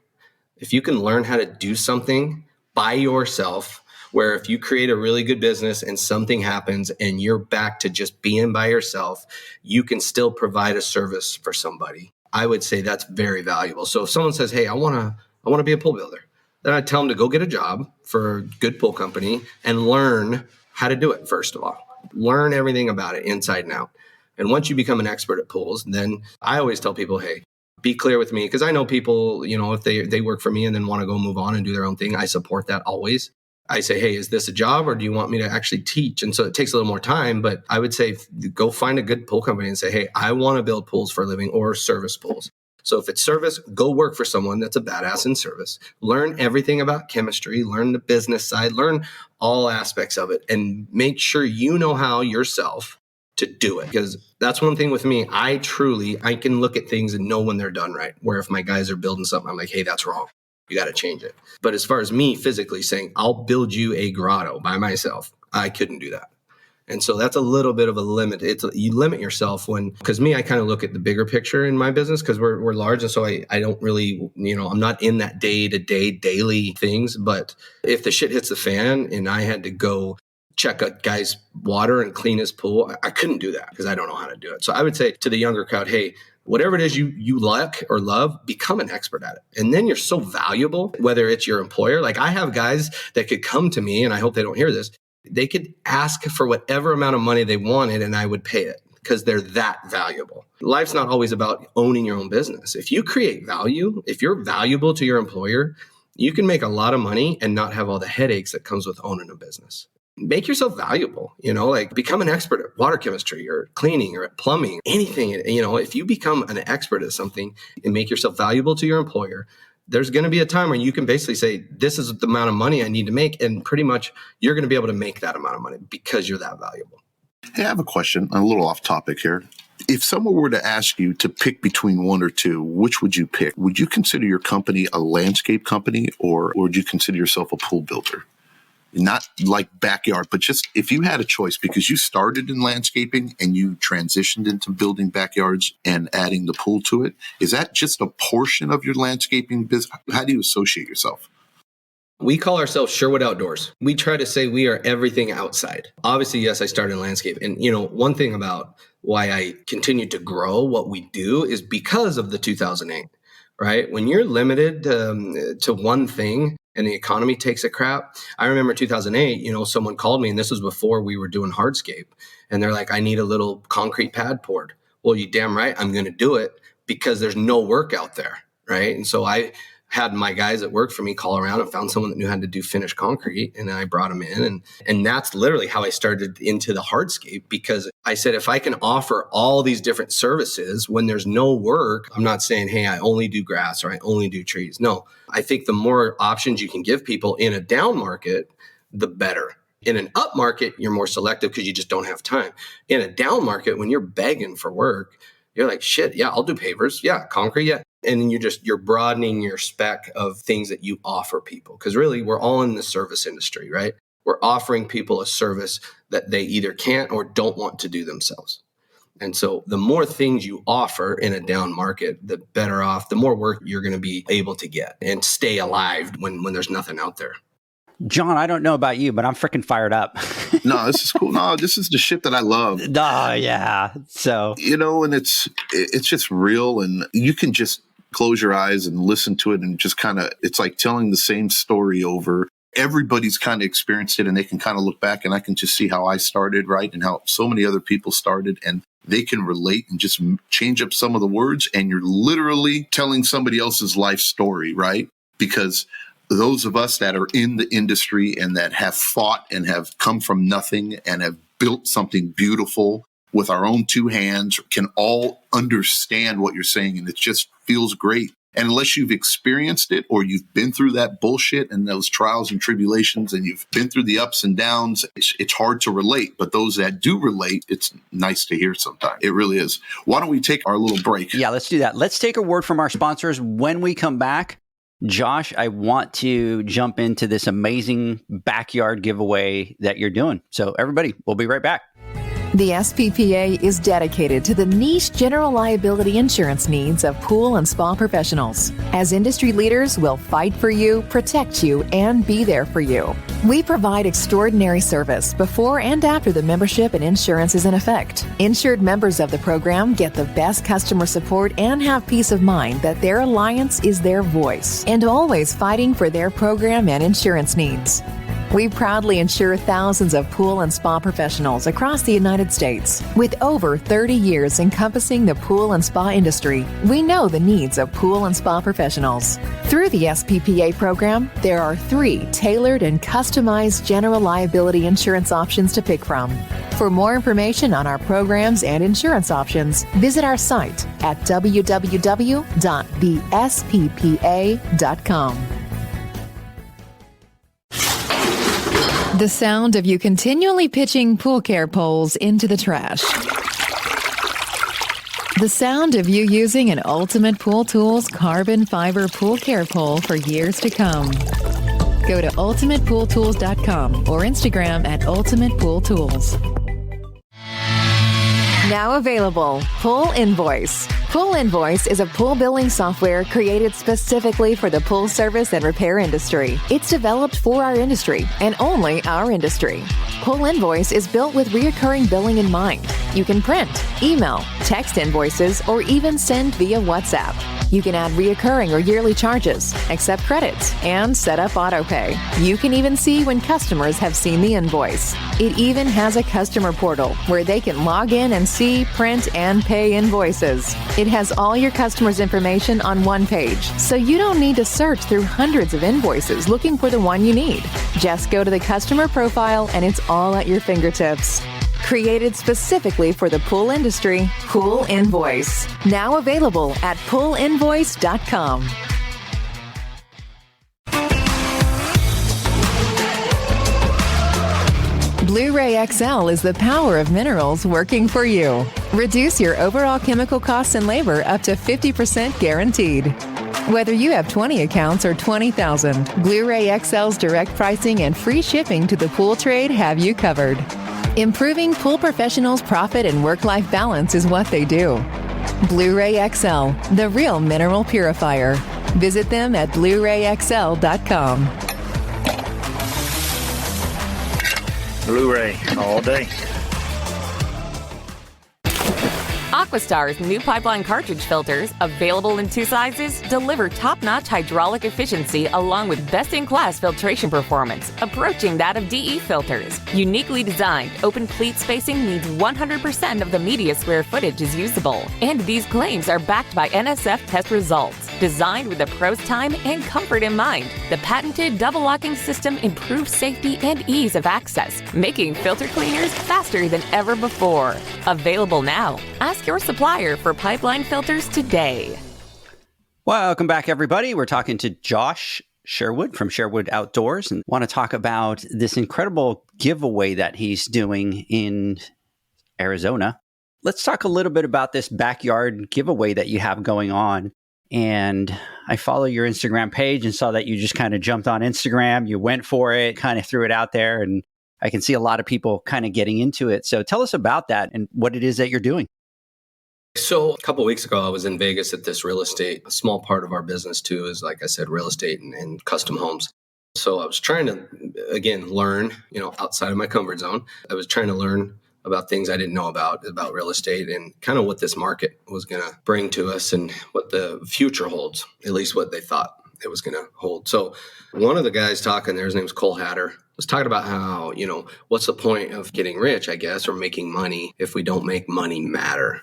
if you can learn how to do something by yourself, where if you create a really good business and something happens and you're back to just being by yourself, you can still provide a service for somebody. I would say that's very valuable. So if someone says, hey, I want to be a pool builder, then I tell them to go get a job for a good pool company and learn how to do it. First of all, learn everything about it inside and out. And once you become an expert at pools, then I always tell people, hey, be clear with me. Because I know people, if they work for me and then want to go move on and do their own thing, I support that always. I say, hey, is this a job or do you want me to actually teach? And so it takes a little more time, but I would say go find a good pool company and say, hey, I want to build pools for a living or service pools. So if it's service, go work for someone that's a badass in service. Learn everything about chemistry, learn the business side, learn all aspects of it, and make sure you know how yourself to do it. Because that's one thing with me. I can look at things and know when they're done right. Where if my guys are building something, I'm like, hey, that's wrong. You got to change it. But as far as me physically saying, I'll build you a grotto by myself, I couldn't do that. And so that's a little bit of a limit. You limit yourself because me, I kind of look at the bigger picture in my business because we're large. And so I don't really, I'm not in that day-to-day daily things. But if the shit hits the fan and I had to go check a guy's water and clean his pool, I couldn't do that because I don't know how to do it. So I would say to the younger crowd, hey, whatever it is you like or love, become an expert at it. And then you're so valuable, whether it's your employer. Like I have guys that could come to me, and I hope they don't hear this. They could ask for whatever amount of money they wanted, and I would pay it because they're that valuable. Life's not always about owning your own business. If you create value, if you're valuable to your employer, you can make a lot of money and not have all the headaches that comes with owning a business. Make yourself valuable, like become an expert at water chemistry or cleaning or at plumbing, anything. If you become an expert at something and make yourself valuable to your employer, there's going to be a time where you can basically say, this is the amount of money I need to make. And pretty much you're going to be able to make that amount of money because you're that valuable. Hey, I have a question, a little off topic here. If someone were to ask you to pick between one or two, which would you pick? Would you consider your company a landscape company or would you consider yourself a pool builder? Not like backyard, but just if you had a choice, because you started in landscaping and you transitioned into building backyards and adding the pool to it, is that just a portion of your landscaping business? How do you associate yourself? We call ourselves Sherwood Outdoors. We try to say we are everything outside. Obviously, yes, I started in landscape. And, one thing about why I continue to grow what we do is because of the 2008. right? When you're limited to one thing and the economy takes a crap. I remember 2008, someone called me, and this was before we were doing hardscape. And they're like, I need a little concrete pad poured. Well, you damn right, I'm going to do it because there's no work out there, right? And so I had my guys that worked for me call around and found someone that knew how to do finished concrete. And I brought them in. And that's literally how I started into the hardscape, because I said, if I can offer all these different services when there's no work, I'm not saying, hey, I only do grass or I only do trees. No, I think the more options you can give people in a down market, the better. In an up market, you're more selective because you just don't have time. In a down market, when you're begging for work, you're like, shit, yeah, I'll do pavers. Yeah, concrete. Yeah. And then you're broadening your spec of things that you offer people. Because really, we're all in the service industry, right? We're offering people a service that they either can't or don't want to do themselves. And so the more things you offer in a down market, the better off, the more work you're going to be able to get and stay alive when there's nothing out there. John, I don't know about you, but I'm freaking fired up. No, this is cool. No, this is the shit that I love. Oh, yeah. So, and it's just real, and you can just close your eyes and listen to it and just kind of, it's like telling the same story over. Everybody's kind of experienced it, and they can kind of look back, and I can just see how I started, right? And how so many other people started, and they can relate and just change up some of the words, and you're literally telling somebody else's life story, right? Because those of us that are in the industry and that have fought and have come from nothing and have built something beautiful with our own two hands can all understand what you're saying. And it just feels great. And unless you've experienced it or you've been through that bullshit and those trials and tribulations and you've been through the ups and downs, it's hard to relate. But those that do relate, it's nice to hear sometimes. It really is. Why don't we take our little break? Yeah, let's do that. Let's take a word from our sponsors. When we come back, Josh, I want to jump into this amazing backyard giveaway that you're doing. So everybody, we'll be right back. The SPPA is dedicated to the niche general liability insurance needs of pool and spa professionals. As industry leaders, we'll fight for you, protect you, and be there for you. We provide extraordinary service before and after the membership and insurance is in effect. Insured members of the program get the best customer support and have peace of mind that their alliance is their voice and always fighting for their program and insurance needs. We proudly insure thousands of pool and spa professionals across the United States. With over 30 years encompassing the pool and spa industry, we know the needs of pool and spa professionals. Through the SPPA program, there are 3 tailored and customized general liability insurance options to pick from. For more information on our programs and insurance options, visit our site at www.thesppa.com. The sound of you continually pitching pool care poles into the trash. The sound of you using an Ultimate Pool Tools carbon fiber pool care pole for years to come. Go to ultimatepooltools.com or Instagram at Ultimate Pool Tools. Now available, Pool Invoice. Pool Invoice is a pool billing software created specifically for the pool service and repair industry. It's developed for our industry and only our industry. Pool Invoice is built with reoccurring billing in mind. You can print, email, text invoices, or even send via WhatsApp. You can add reoccurring or yearly charges, accept credits, and set up autopay. You can even see when customers have seen the invoice. It even has a customer portal where they can log in and see, print, and pay invoices. It has all your customers' information on one page, so you don't need to search through hundreds of invoices looking for the one you need. Just go to the customer profile and it's all at your fingertips. Created specifically for the pool industry, Pool Invoice. Now available at poolinvoice.com. BlueRay XL is the power of minerals working for you. Reduce your overall chemical costs and labor up to 50% guaranteed. Whether you have 20 accounts or 20,000, BlueRay XL's direct pricing and free shipping to the pool trade have you covered. Improving pool professionals' profit and work-life balance is what they do. BlueRay XL, the real mineral purifier. Visit them at BlueRayXL.com. BlueRay all day. AquaStar's new pipeline cartridge filters, available in 2 sizes, deliver top-notch hydraulic efficiency along with best-in-class filtration performance, approaching that of DE filters. Uniquely designed, open pleat spacing means 100% of the media square footage is usable. And these claims are backed by NSF test results. Designed with the pro's time and comfort in mind, the patented double locking system improves safety and ease of access, making filter cleaners faster than ever before. Available now. Ask your supplier for pipeline filters today. Welcome back, everybody. We're talking to Josh Sherwood from Sherwood Outdoors and want to talk about this incredible giveaway that he's doing in Arizona. Let's talk a little bit about this backyard giveaway that you have going on. And I follow your Instagram page and saw that you just kind of jumped on Instagram. You went for it, kind of threw it out there. And I can see a lot of people kind of getting into it. So tell us about that and what it is that you're doing. So a couple of weeks ago, I was in Vegas at this real estate. A small part of our business, too, is, like I said, real estate and custom homes. So I was trying to, again, learn, outside of my comfort zone. I was trying to learn about things I didn't know about real estate and kind of what this market was going to bring to us and what the future holds, at least what they thought it was going to hold. So one of the guys talking there, his name's Cole Hatter, was talking about how, what's the point of getting rich, I guess, or making money if we don't make money matter?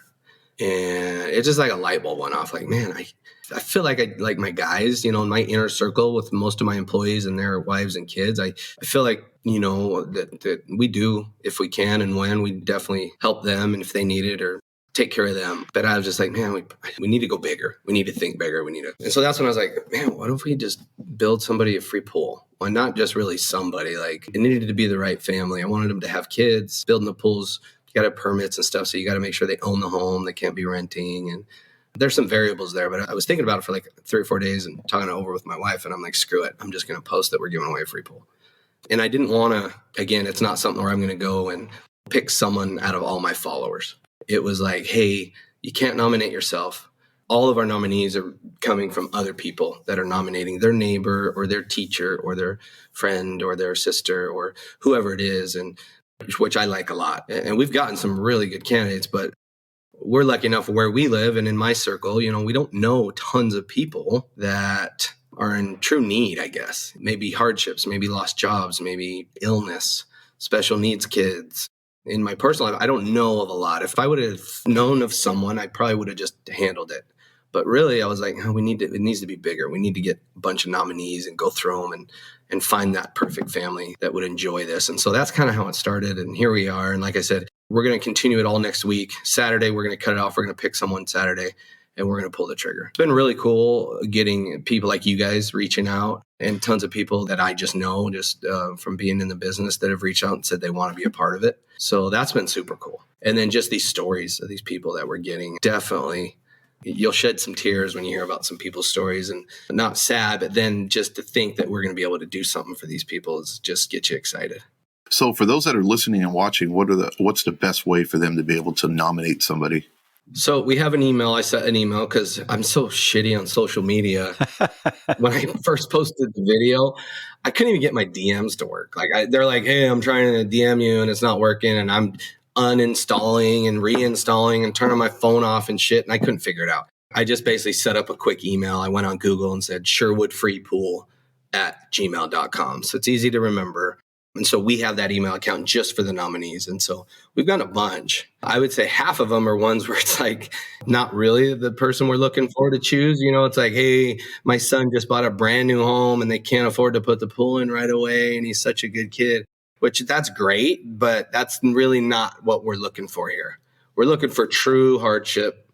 And it's just like a light bulb went off. Like, man, I feel like my guys, in my inner circle with most of my employees and their wives and kids, I feel like, that we do, if we can and when, we definitely help them and if they need it or take care of them. But I was just like, man, we need to go bigger. We need to think bigger. And so that's when I was like, man, what if we just build somebody a free pool? Why not just really somebody? Like, it needed to be the right family. I wanted them to have kids. Building the pools, you got to have permits and stuff. So you got to make sure they own the home. They can't be renting. And there's some variables there. But I was thinking about it for like 3 or 4 days and talking it over with my wife. And I'm like, screw it. I'm just going to post that we're giving away a free pool. And I didn't want to, again, it's not something where I'm going to go and pick someone out of all my followers. It was like, hey, you can't nominate yourself. All of our nominees are coming from other people that are nominating their neighbor or their teacher or their friend or their sister or whoever it is, and which I like a lot. And we've gotten some really good candidates, but we're lucky enough where we live and in my circle, we don't know tons of people that are in true need, I guess. Maybe hardships, maybe lost jobs, maybe illness, special needs kids. In my personal life, I don't know of a lot. If I would have known of someone, I probably would have just handled it. But really, I was like, it needs to be bigger. We need to get a bunch of nominees and go through them and find that perfect family that would enjoy this. And so that's kind of how it started. And here we are. And like I said, we're going to continue it all next week. Saturday, we're going to cut it off. We're going to pick someone Saturday and we're going to pull the trigger. It's been really cool getting people like you guys reaching out and tons of people that I just know from being in the business that have reached out and said they want to be a part of it. So that's been super cool. And then just these stories of these people that we're getting, definitely you'll shed some tears when you hear about some people's stories, and not sad, but then just to think that we're going to be able to do something for these people is just get you excited. So for those that are listening and watching, what's the best way for them to be able to nominate somebody? So we have an email. I sent an email because I'm so shitty on social media. When I first posted the video, I couldn't even get my DMs to work. They're like, hey, I'm trying to DM you and it's not working. And I'm uninstalling and reinstalling and turning my phone off and shit. And I couldn't figure it out. I just basically set up a quick email. I went on Google and said sherwoodfreepool@gmail.com. So it's easy to remember. And so we have that email account just for the nominees. And so we've got a bunch. I would say half of them are ones where it's like not really the person we're looking for to choose. It's like, hey, my son just bought a brand new home and they can't afford to put the pool in right away. And he's such a good kid, which that's great, but that's really not what we're looking for here. We're looking for true hardship,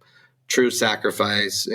true sacrifice,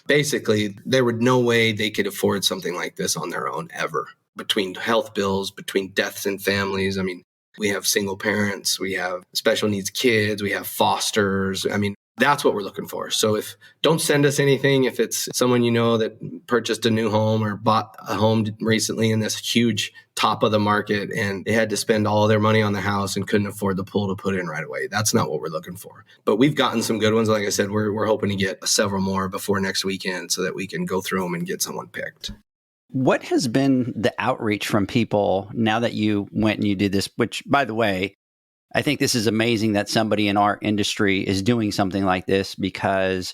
basically there would no way they could afford something like this on their own ever. Between health bills, between deaths in families. I mean, we have single parents, we have special needs kids, we have fosters. I mean, that's what we're looking for. So don't send us anything if it's someone that purchased a new home or bought a home recently in this huge top of the market and they had to spend all their money on the house and couldn't afford the pool to put in right away. That's not what we're looking for. But we've gotten some good ones. Like I said, we're hoping to get several more before next weekend so that we can go through them and get someone picked. What has been the outreach from people now that you went and you did this, which, by the way, I think this is amazing that somebody in our industry is doing something like this, because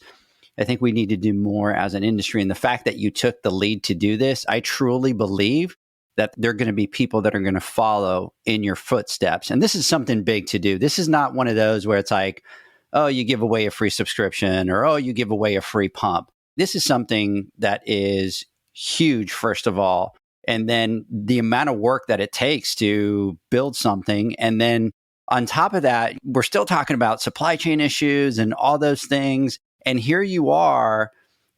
I think we need to do more as an industry. And the fact that you took the lead to do this, I truly believe that there are going to be people that are going to follow in your footsteps. And this is something big to do. This is not one of those where it's like, oh, you give away a free subscription, or, oh, you give away a free pump. This is something that is huge, first of all. And then the amount of work that it takes to build something. And then on top of that, we're still talking about supply chain issues and all those things. And here you are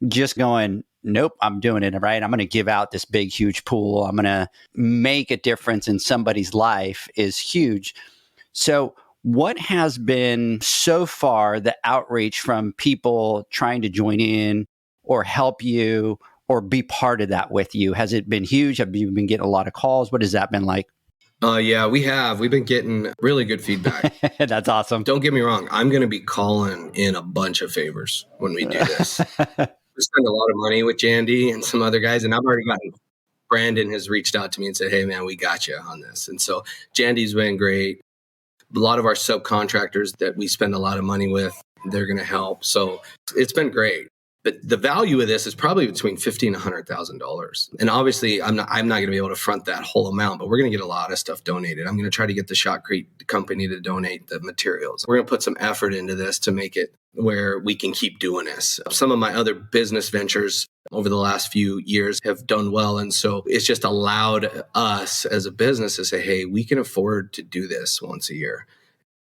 just going, nope, I'm doing it right. I'm going to give out this big, huge pool. I'm going to make a difference in somebody's life is huge. So what has been so far the outreach from people trying to join in or help you or be part of that with you? Has it been huge? Have you been getting a lot of calls? What has that been like? Yeah, we have. We've been getting really good feedback. That's awesome. Don't get me wrong. I'm going to be calling in a bunch of favors when we do this. We spend a lot of money with Jandy and some other guys, and I've already gotten, Brandon has reached out to me and said, hey, man, we got you on this. And so Jandy's been great. A lot of our subcontractors that we spend a lot of money with, they're going to help. So it's been great. But the value of this is probably between $50,000 and $100,000. And obviously, I'm not going to be able to front that whole amount, but we're going to get a lot of stuff donated. I'm going to try to get the Shotcrete company to donate the materials. We're going to put some effort into this to make it where we can keep doing this. Some of my other business ventures over the last few years have done well. And so it's just allowed us as a business to say, hey, we can afford to do this once a year.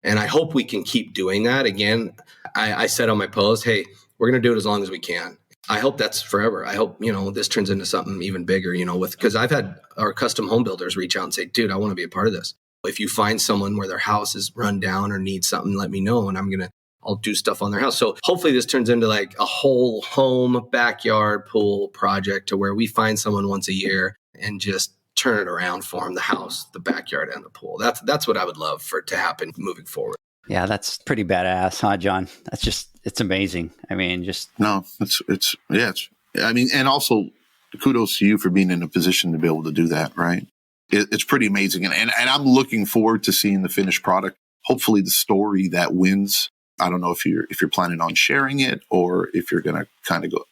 And I hope we can keep doing that. Again, I said on my post, hey, we're going to do it as long as we can. I hope that's forever. I hope, this turns into something even bigger, because I've had our custom home builders reach out and say, dude, I want to be a part of this. If you find someone where their house is run down or needs something, let me know. And I'll do stuff on their house. So hopefully this turns into like a whole home, backyard, pool project to where we find someone once a year and just turn it around for them, the house, the backyard, and the pool. That's what I would love for it to happen moving forward. Yeah, that's pretty badass, huh, John? It's amazing. I mean, and also kudos to you for being in a position to be able to do that, right? It's pretty amazing. And I'm looking forward to seeing the finished product. Hopefully the story that wins. I don't know if you're planning on sharing it or if you're going to kind of go.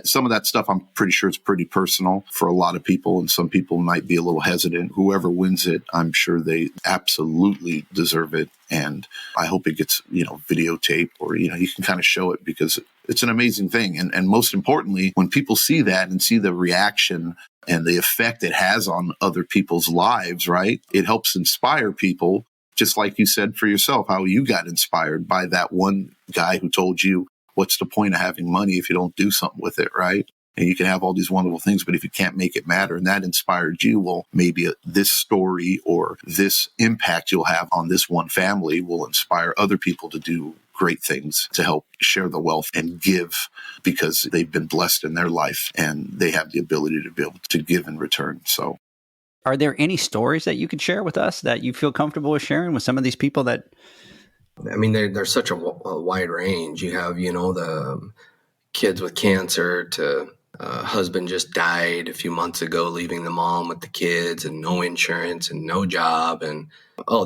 Some of that stuff, I'm pretty sure it's pretty personal for a lot of people, and some people might be a little hesitant. Whoever wins it, I'm sure they absolutely deserve it, and I hope it gets videotape or you can kind of show it because it's an amazing thing. And most importantly, when people see that and see the reaction and the effect it has on other people's lives, right? It helps inspire people. Just like you said for yourself, how you got inspired by that one guy who told you, what's the point of having money if you don't do something with it, right? And you can have all these wonderful things, but if you can't make it matter, and that inspired you, well, maybe this story or this impact you'll have on this one family will inspire other people to do great things to help share the wealth and give because they've been blessed in their life and they have the ability to be able to give in return. So. Are there any stories that you could share with us that you feel comfortable with sharing with some of these people that? I mean, there's such a wide range. You have, the kids with cancer to husband just died a few months ago, leaving the mom with the kids and no insurance and no job. And,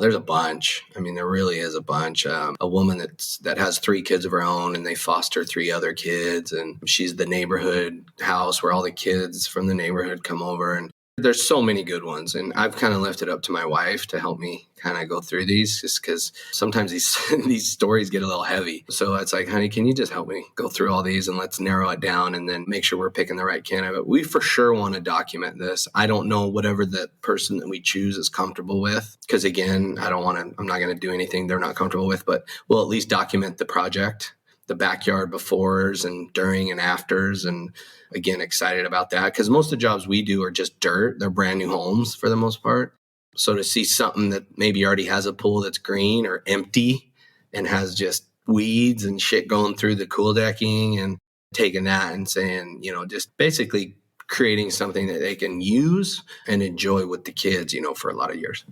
there's a bunch. I mean, there really is a bunch. A woman that has 3 kids of her own and they foster 3 other kids. And she's the neighborhood house where all the kids from the neighborhood come over. And there's so many good ones, and I've kind of left it up to my wife to help me kind of go through these just because sometimes these stories get a little heavy. So it's like, honey, can you just help me go through all these and let's narrow it down and then make sure we're picking the right candidate. We for sure want to document this. I don't know whatever the person that we choose is comfortable with because, again, I'm not going to do anything they're not comfortable with, but we'll at least document the project, the backyard befores and during and afters. And again, excited about that because most of the jobs we do are just dirt. They're brand new homes for the most part. So to see something that maybe already has a pool that's green or empty and has just weeds and shit going through the cool decking and taking that and saying, just basically creating something that they can use and enjoy with the kids, for a lot of years.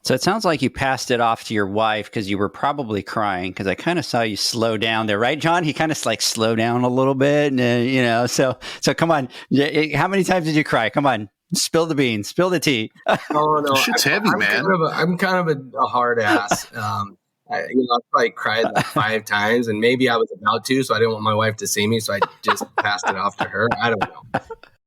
So it sounds like you passed it off to your wife because you were probably crying because I kind of saw you slow down there, right, John? He kind of like slow down a little bit, and so come on. How many times did you cry? Come on, Spill the beans, spill the tea. Oh no, Shit's heavy, man. I'm kind of a hard ass. I probably cried like 5 times, and maybe I was about to, so I didn't want my wife to see me, so I just passed it off to her. I don't know.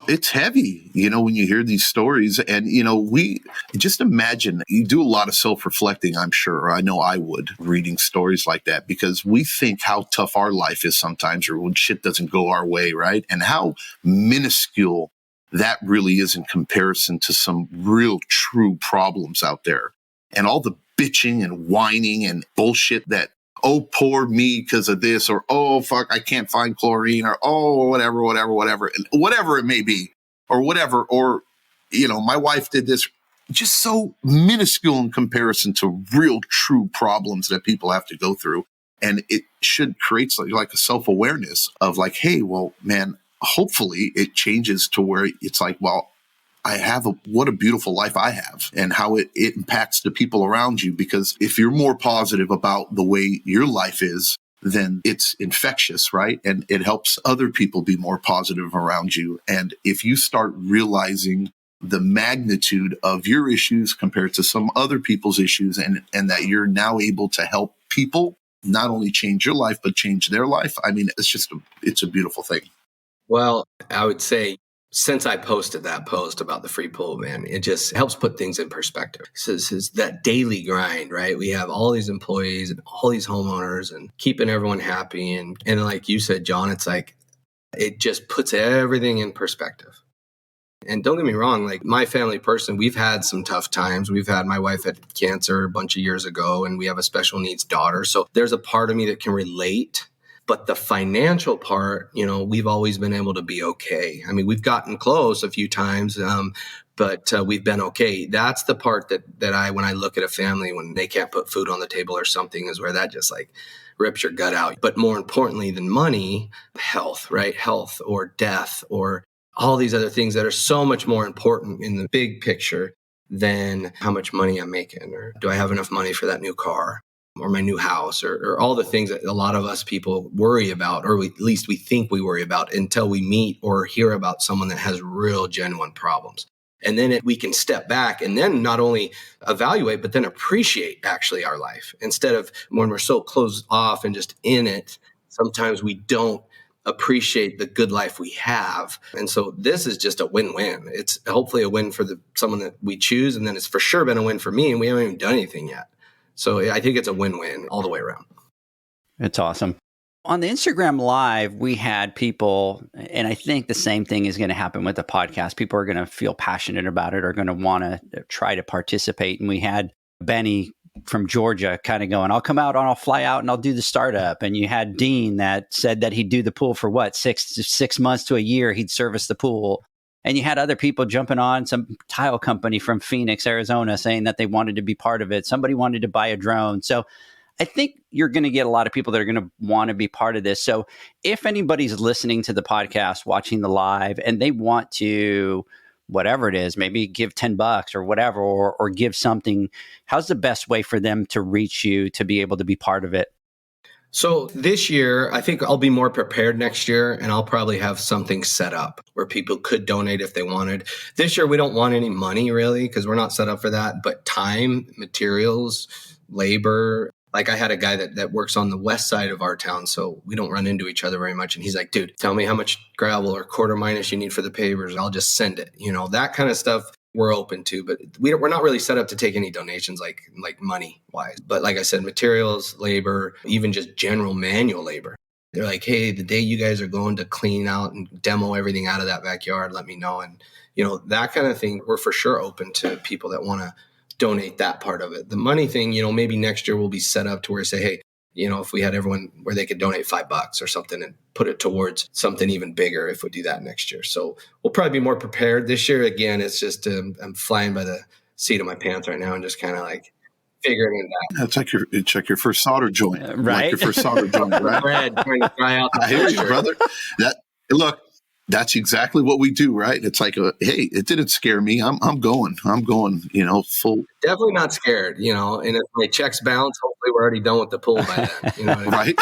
It's heavy, when you hear these stories. And, we just imagine you do a lot of self-reflecting, I'm sure. I know I would, reading stories like that, because we think how tough our life is sometimes, or when shit doesn't go our way, right? And how minuscule that really is in comparison to some real true problems out there. And all the bitching and whining and bullshit that, oh, poor me because of this, or, oh, fuck, I can't find chlorine, or, oh, whatever, whatever it may be, or whatever, or, my wife did this, just so minuscule in comparison to real true problems that people have to go through. And it should create like a self-awareness of like, hey, well, man, hopefully it changes to where it's like, well, what a beautiful life I have, and how it impacts the people around you. Because if you're more positive about the way your life is, then it's infectious, right? And it helps other people be more positive around you. And if you start realizing the magnitude of your issues compared to some other people's issues, and that you're now able to help people not only change your life, but change their life, I mean, it's a beautiful thing. Well, I would say, since I posted that post about the free pool, man, it just helps put things in perspective. So this is that daily grind, right? We have all these employees and all these homeowners and keeping everyone happy. And like you said, John, it's like, it just puts everything in perspective. And don't get me wrong, like my family person, we've had some tough times. My wife had cancer a bunch of years ago, and we have a special needs daughter. So there's a part of me that can relate. But the financial part, we've always been able to be okay. I mean, we've gotten close a few times, but we've been okay. That's the part that when I look at a family, when they can't put food on the table or something, is where that just like rips your gut out. But more importantly than money, health, right? Health or death or all these other things that are so much more important in the big picture than how much money I'm making, or do I have enough money for that new car, or my new house, or all the things that a lot of us people worry about, or at least we think we worry about until we meet or hear about someone that has real genuine problems. And then we can step back and then not only evaluate, but then appreciate actually our life. Instead of when we're so closed off and just in it, sometimes we don't appreciate the good life we have. And so this is just a win-win. It's hopefully a win for someone that we choose. And then it's for sure been a win for me, and we haven't even done anything yet. So I think it's a win-win all the way around. It's awesome. On the Instagram Live, we had people, and I think the same thing is going to happen with the podcast. People are going to feel passionate about it, are going to want to try to participate. And we had Benny from Georgia kind of going, I'll come out and I'll fly out and I'll do the startup. And you had Dean that said that he'd do the pool for 6 months to a year. He'd service the pool. And you had other people jumping on, some tile company from Phoenix, Arizona, saying that they wanted to be part of it. Somebody wanted to buy a drone. So I think you're going to get a lot of people that are going to want to be part of this. So if anybody's listening to the podcast, watching the live, and they want to, whatever it is, maybe give $10 or whatever, or give something, how's the best way for them to reach you to be able to be part of it? So this year, I think I'll be more prepared next year, and I'll probably have something set up where people could donate if they wanted. This year, we don't want any money really, because we're not set up for that, but time, materials, labor. Like I had a guy that works on the west side of our town, so we don't run into each other very much. And he's like, dude, tell me how much gravel or quarter minus you need for the pavers. I'll just send it. That kind of stuff we're open to, but we're not really set up to take any donations like money wise. But like I said, materials, labor, even just general manual labor. They're like, hey, the day you guys are going to clean out and demo everything out of that backyard, let me know. And, that kind of thing, we're for sure open to people that want to donate that part of it. The money thing, maybe next year we'll be set up to where say, hey, if we had everyone where they could donate $5 or something and put it towards something even bigger if we do that next year. So we'll probably be more prepared this year. Again, it's just I'm flying by the seat of my pants right now and just kind of like figuring it out. It's like your first solder joint, right? Like your first solder joint, right? Bread, trying to dry out. I hear you, brother. Look, that's exactly what we do, right? It's like, hey, it didn't scare me. I'm going, full. Definitely not scared, and if my checks bounce, hopefully we're already done with the pool by then, Right?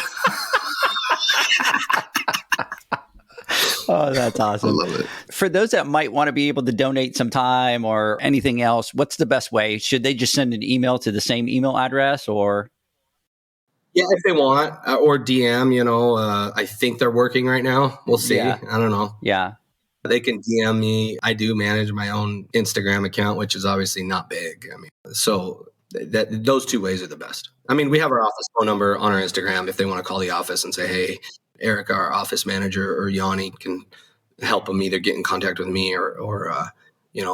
Oh, that's awesome. I love it. For those that might want to be able to donate some time or anything else, what's the best way? Should they just send an email to the same email address or? Yeah, if they want, or DM, I think they're working right now. We'll see. Yeah. I don't know. Yeah. They can DM me. I do manage my own Instagram account, which is obviously not big. I mean, so those two ways are the best. I mean, we have our office phone number on our Instagram if they want to call the office and say, hey, Eric, our office manager, or Yanni can help them either get in contact with me or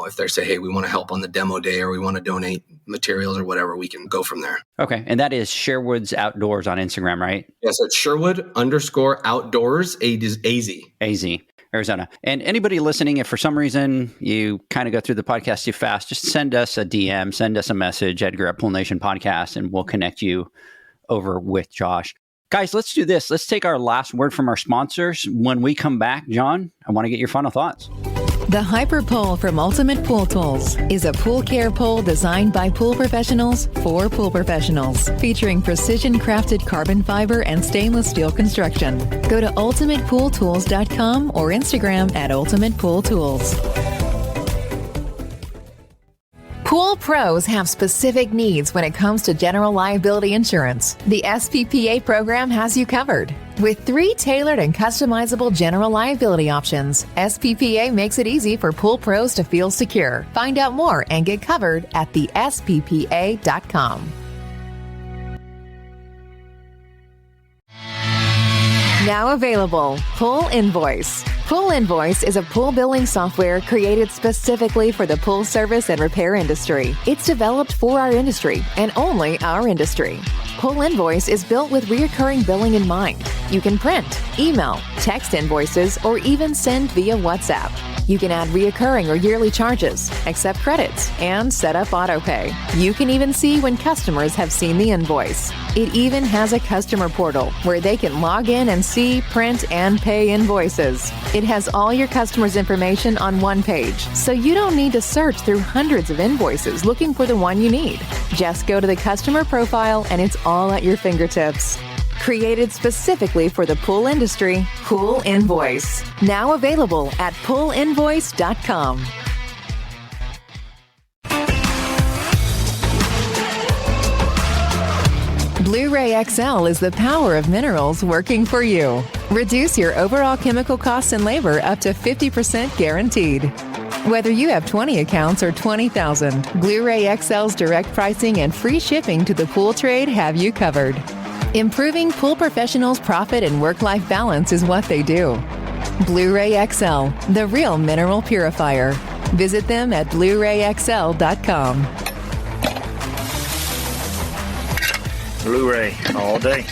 if they say, hey, we want to help on the demo day or we want to donate materials or whatever, we can go from there. Okay. And that is Sherwood's Outdoors on Instagram, right? Yeah, so it's Sherwood_Outdoors, AZ. Arizona. And anybody listening, if for some reason you kind of go through the podcast too fast, just send us a DM, send us a message, Edgar at Pool Nation Podcast, and we'll connect you over with Josh. Guys, let's do this. Let's take our last word from our sponsors. When we come back, John, I want to get your final thoughts. The Hyper Pole from Ultimate Pool Tools is a pool care pole designed by pool professionals for pool professionals, featuring precision-crafted carbon fiber and stainless steel construction. Go to ultimatepooltools.com or Instagram at Ultimate Pool Tools. Pool pros have specific needs when it comes to general liability insurance. The SPPA program has you covered. With 3 tailored and customizable general liability options, SPPA makes it easy for pool pros to feel secure. Find out more and get covered at thesppa.com. Now available, Pool Invoice. Pool Invoice is a pool billing software created specifically for the pool service and repair industry. It's developed for our industry and only our industry. Pool Invoice is built with recurring billing in mind. You can print, email, text invoices, or even send via WhatsApp. You can add reoccurring or yearly charges, accept credits, and set up autopay. You can even see when customers have seen the invoice. It even has a customer portal where they can log in and see, print, and pay invoices. It has all your customers' information on one page, so you don't need to search through hundreds of invoices looking for the one you need. Just go to the customer profile and it's all at your fingertips. Created specifically for the pool industry, Pool Invoice. Now available at poolinvoice.com. BlueRay XL is the power of minerals working for you. Reduce your overall chemical costs and labor up to 50% guaranteed. Whether you have 20 accounts or 20,000, BlueRay XL's direct pricing and free shipping to the pool trade have you covered. Improving pool professionals' profit and work-life balance is what they do. BlueRay XL, the real mineral purifier. Visit them at BlueRayXL.com. BlueRay all day.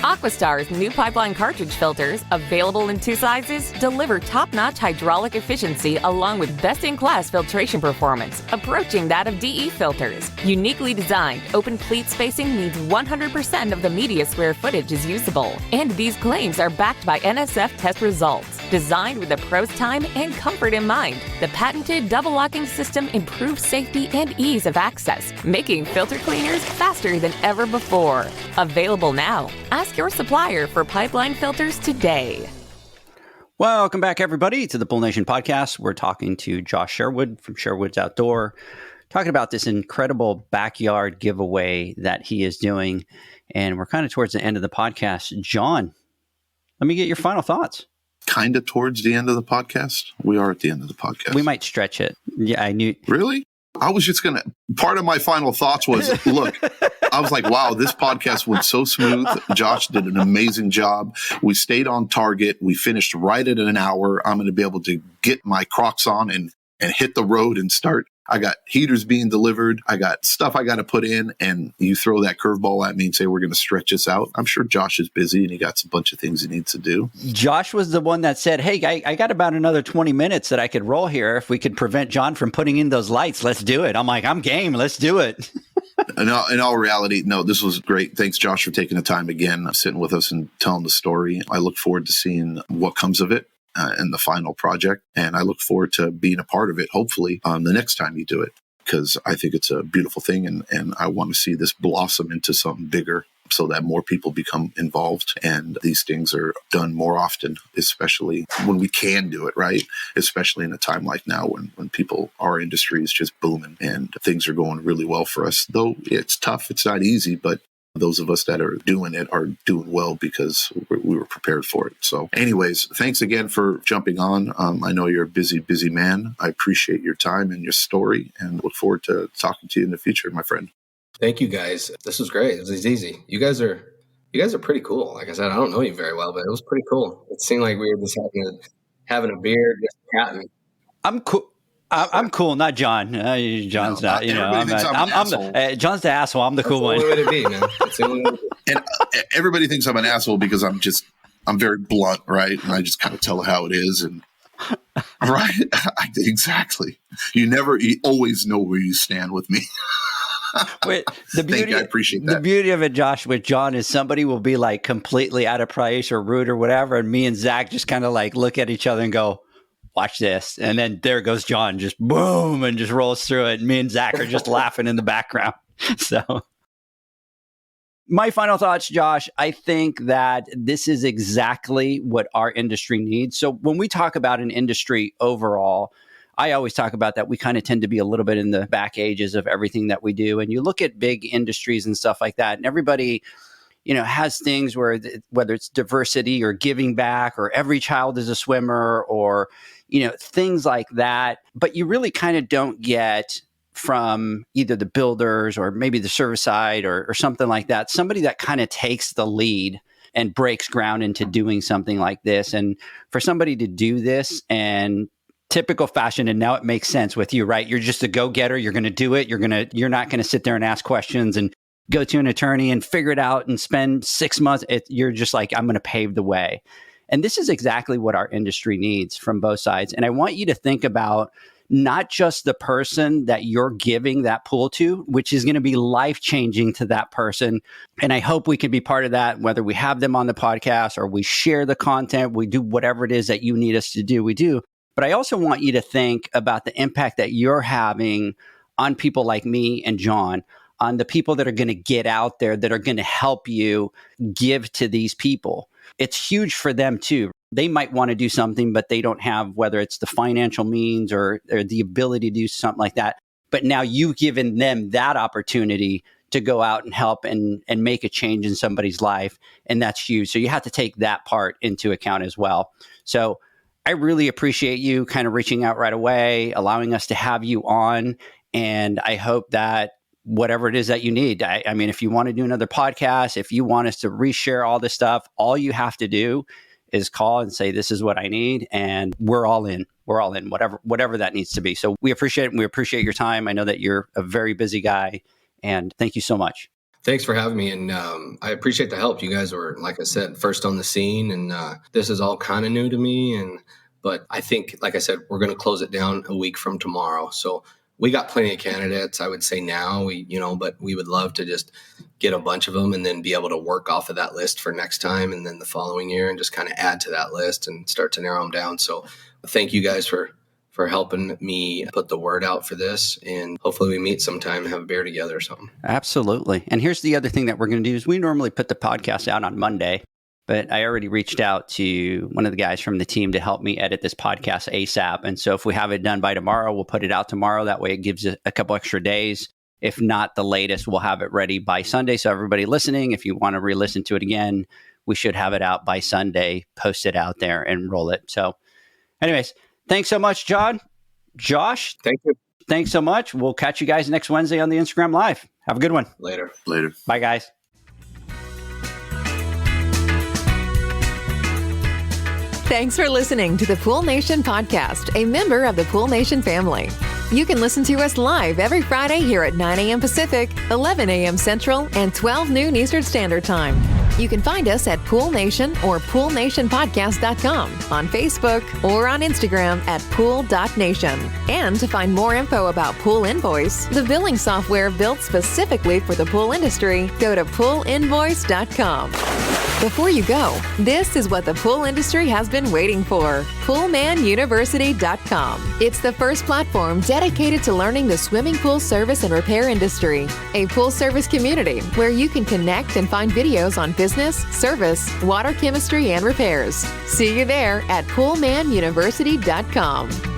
AquaStar's new pipeline cartridge filters, available in 2 sizes, deliver top-notch hydraulic efficiency along with best-in-class filtration performance, approaching that of DE filters. Uniquely designed, open pleat spacing means 100% of the media square footage is usable. And these claims are backed by NSF test results. Designed with the pro's time and comfort in mind, the patented double-locking system improves safety and ease of access, making filter cleaners faster than ever before. Available now. Ask your supplier for pipeline filters today. Welcome back, everybody, to the Pool Nation Podcast. We're talking to Josh Sherwood from Sherwood's Outdoor, talking about this incredible backyard giveaway that he is doing. And we're kind of towards the end of the podcast. John, let me get your final thoughts. Kind of towards the end of the podcast. We are at the end of the podcast. We might stretch it. Yeah, I knew. Really? I was just going to, part of my final thoughts was, look, I was like, wow, this podcast went so smooth. Josh did an amazing job. We stayed on target. We finished right at an hour. I'm going to be able to get my Crocs on and hit the road and start. I got heaters being delivered. I got stuff I got to put in, and you throw that curveball at me and say, we're going to stretch this out. I'm sure Josh is busy and he got a bunch of things he needs to do. Josh was the one that said, hey, I got about another 20 minutes that I could roll here. If we could prevent John from putting in those lights, let's do it. I'm like, I'm game. Let's do it. In all reality, no, this was great. Thanks, Josh, for taking the time again, sitting with us and telling the story. I look forward to seeing what comes of it. And the final project. And I look forward to being a part of it, hopefully, the next time you do it, because I think it's a beautiful thing. And I want to see this blossom into something bigger so that more people become involved and these things are done more often, especially when we can do it, right? Especially in a time like now when our industry is just booming and things are going really well for us. Though it's tough, it's not easy, but those of us that are doing it are doing well because we were prepared for it. So anyways, thanks again for jumping on. I know you're a busy man. I appreciate your time and your story and look forward to talking to you in the future, my friend. Thank you, guys. This was great. This was easy. You guys are pretty cool. Like I said, I don't know you very well, but it was pretty cool. It seemed like we were just having a beer, just chatting. I'm cool. I'm cool, not John. John's not. John's the asshole. I'm the cool one. That's the only way to be, man. That's the only way to be. And everybody thinks I'm an asshole because I'm very blunt, right? And I just kind of tell how it is, and right, exactly. You always know where you stand with me. Wait, I appreciate that. The beauty of it, Josh, with John is somebody will be like completely out of place or rude or whatever, and me and Zach just kind of like look at each other and go, watch this. And then there goes John, just boom, and just rolls through it. And me and Zach are just laughing in the background. So my final thoughts, Josh, I think that this is exactly what our industry needs. So when we talk about an industry overall, I always talk about that we kind of tend to be a little bit in the back ages of everything that we do. And you look at big industries and stuff like that, and everybody has things where whether it's diversity or giving back or every child is a swimmer or, things like that. But you really kind of don't get from either the builders or maybe the service side or something like that, somebody that kind of takes the lead and breaks ground into doing something like this. And for somebody to do this and typical fashion, and now it makes sense with you, right? You're just a go-getter. You're going to do it. You're not going to sit there and ask questions and go to an attorney and figure it out and spend 6 months. You're just like, I'm going to pave the way. And this is exactly what our industry needs from both sides. And I want you to think about not just the person that you're giving that pool to, which is going to be life-changing to that person. And I hope we can be part of that, whether we have them on the podcast or we share the content, we do whatever it is that you need us to do, we do. But I also want you to think about the impact that you're having on people like me and John, on the people that are going to get out there, that are going to help you give to these people. It's huge for them too. They might want to do something, but they don't have, whether it's the financial means or the ability to do something like that. But now you've given them that opportunity to go out and help and make a change in somebody's life. And that's huge. So you have to take that part into account as well. So I really appreciate you kind of reaching out right away, allowing us to have you on. And I hope that whatever it is that you need, I mean, if you want to do another podcast, if you want us to reshare all this stuff, all you have to do is call and say, this is what I need. And we're all in, whatever that needs to be. So we appreciate it. And we appreciate your time. I know that you're a very busy guy, and thank you so much. Thanks for having me. And I appreciate the help. You guys were, like I said, first on the scene, and this is all kind of new to me. But I think, like I said, we're going to close it down a week from tomorrow. So we got plenty of candidates, I would say now, but we would love to just get a bunch of them and then be able to work off of that list for next time and then the following year and just kind of add to that list and start to narrow them down. So thank you guys for helping me put the word out for this, and hopefully we meet sometime and have a beer together or something. Absolutely. And here's the other thing that we're going to do is we normally put the podcast out on Monday, but I already reached out to one of the guys from the team to help me edit this podcast ASAP. And so if we have it done by tomorrow, we'll put it out tomorrow. That way it gives it a couple extra days. If not the latest, we'll have it ready by Sunday. So everybody listening, if you want to re-listen to it again, we should have it out by Sunday, post it out there and roll it. So anyways, thanks so much, John. Josh. Thank you. Thanks so much. We'll catch you guys next Wednesday on the Instagram Live. Have a good one. Later. Bye, guys. Thanks for listening to the Pool Nation podcast, a member of the Pool Nation family. You can listen to us live every Friday here at 9 a.m. Pacific, 11 a.m. Central, and 12 noon Eastern Standard Time. You can find us at Pool Nation or poolnationpodcast.com, on Facebook, or on Instagram at pool.nation. And to find more info about Pool Invoice, the billing software built specifically for the pool industry, go to poolinvoice.com. Before you go, this is what the pool industry has been waiting for. PoolmanUniversity.com. It's the first platform dedicated to learning the swimming pool service and repair industry. A pool service community where you can connect and find videos on business, service, water chemistry, and repairs. See you there at PoolmanUniversity.com.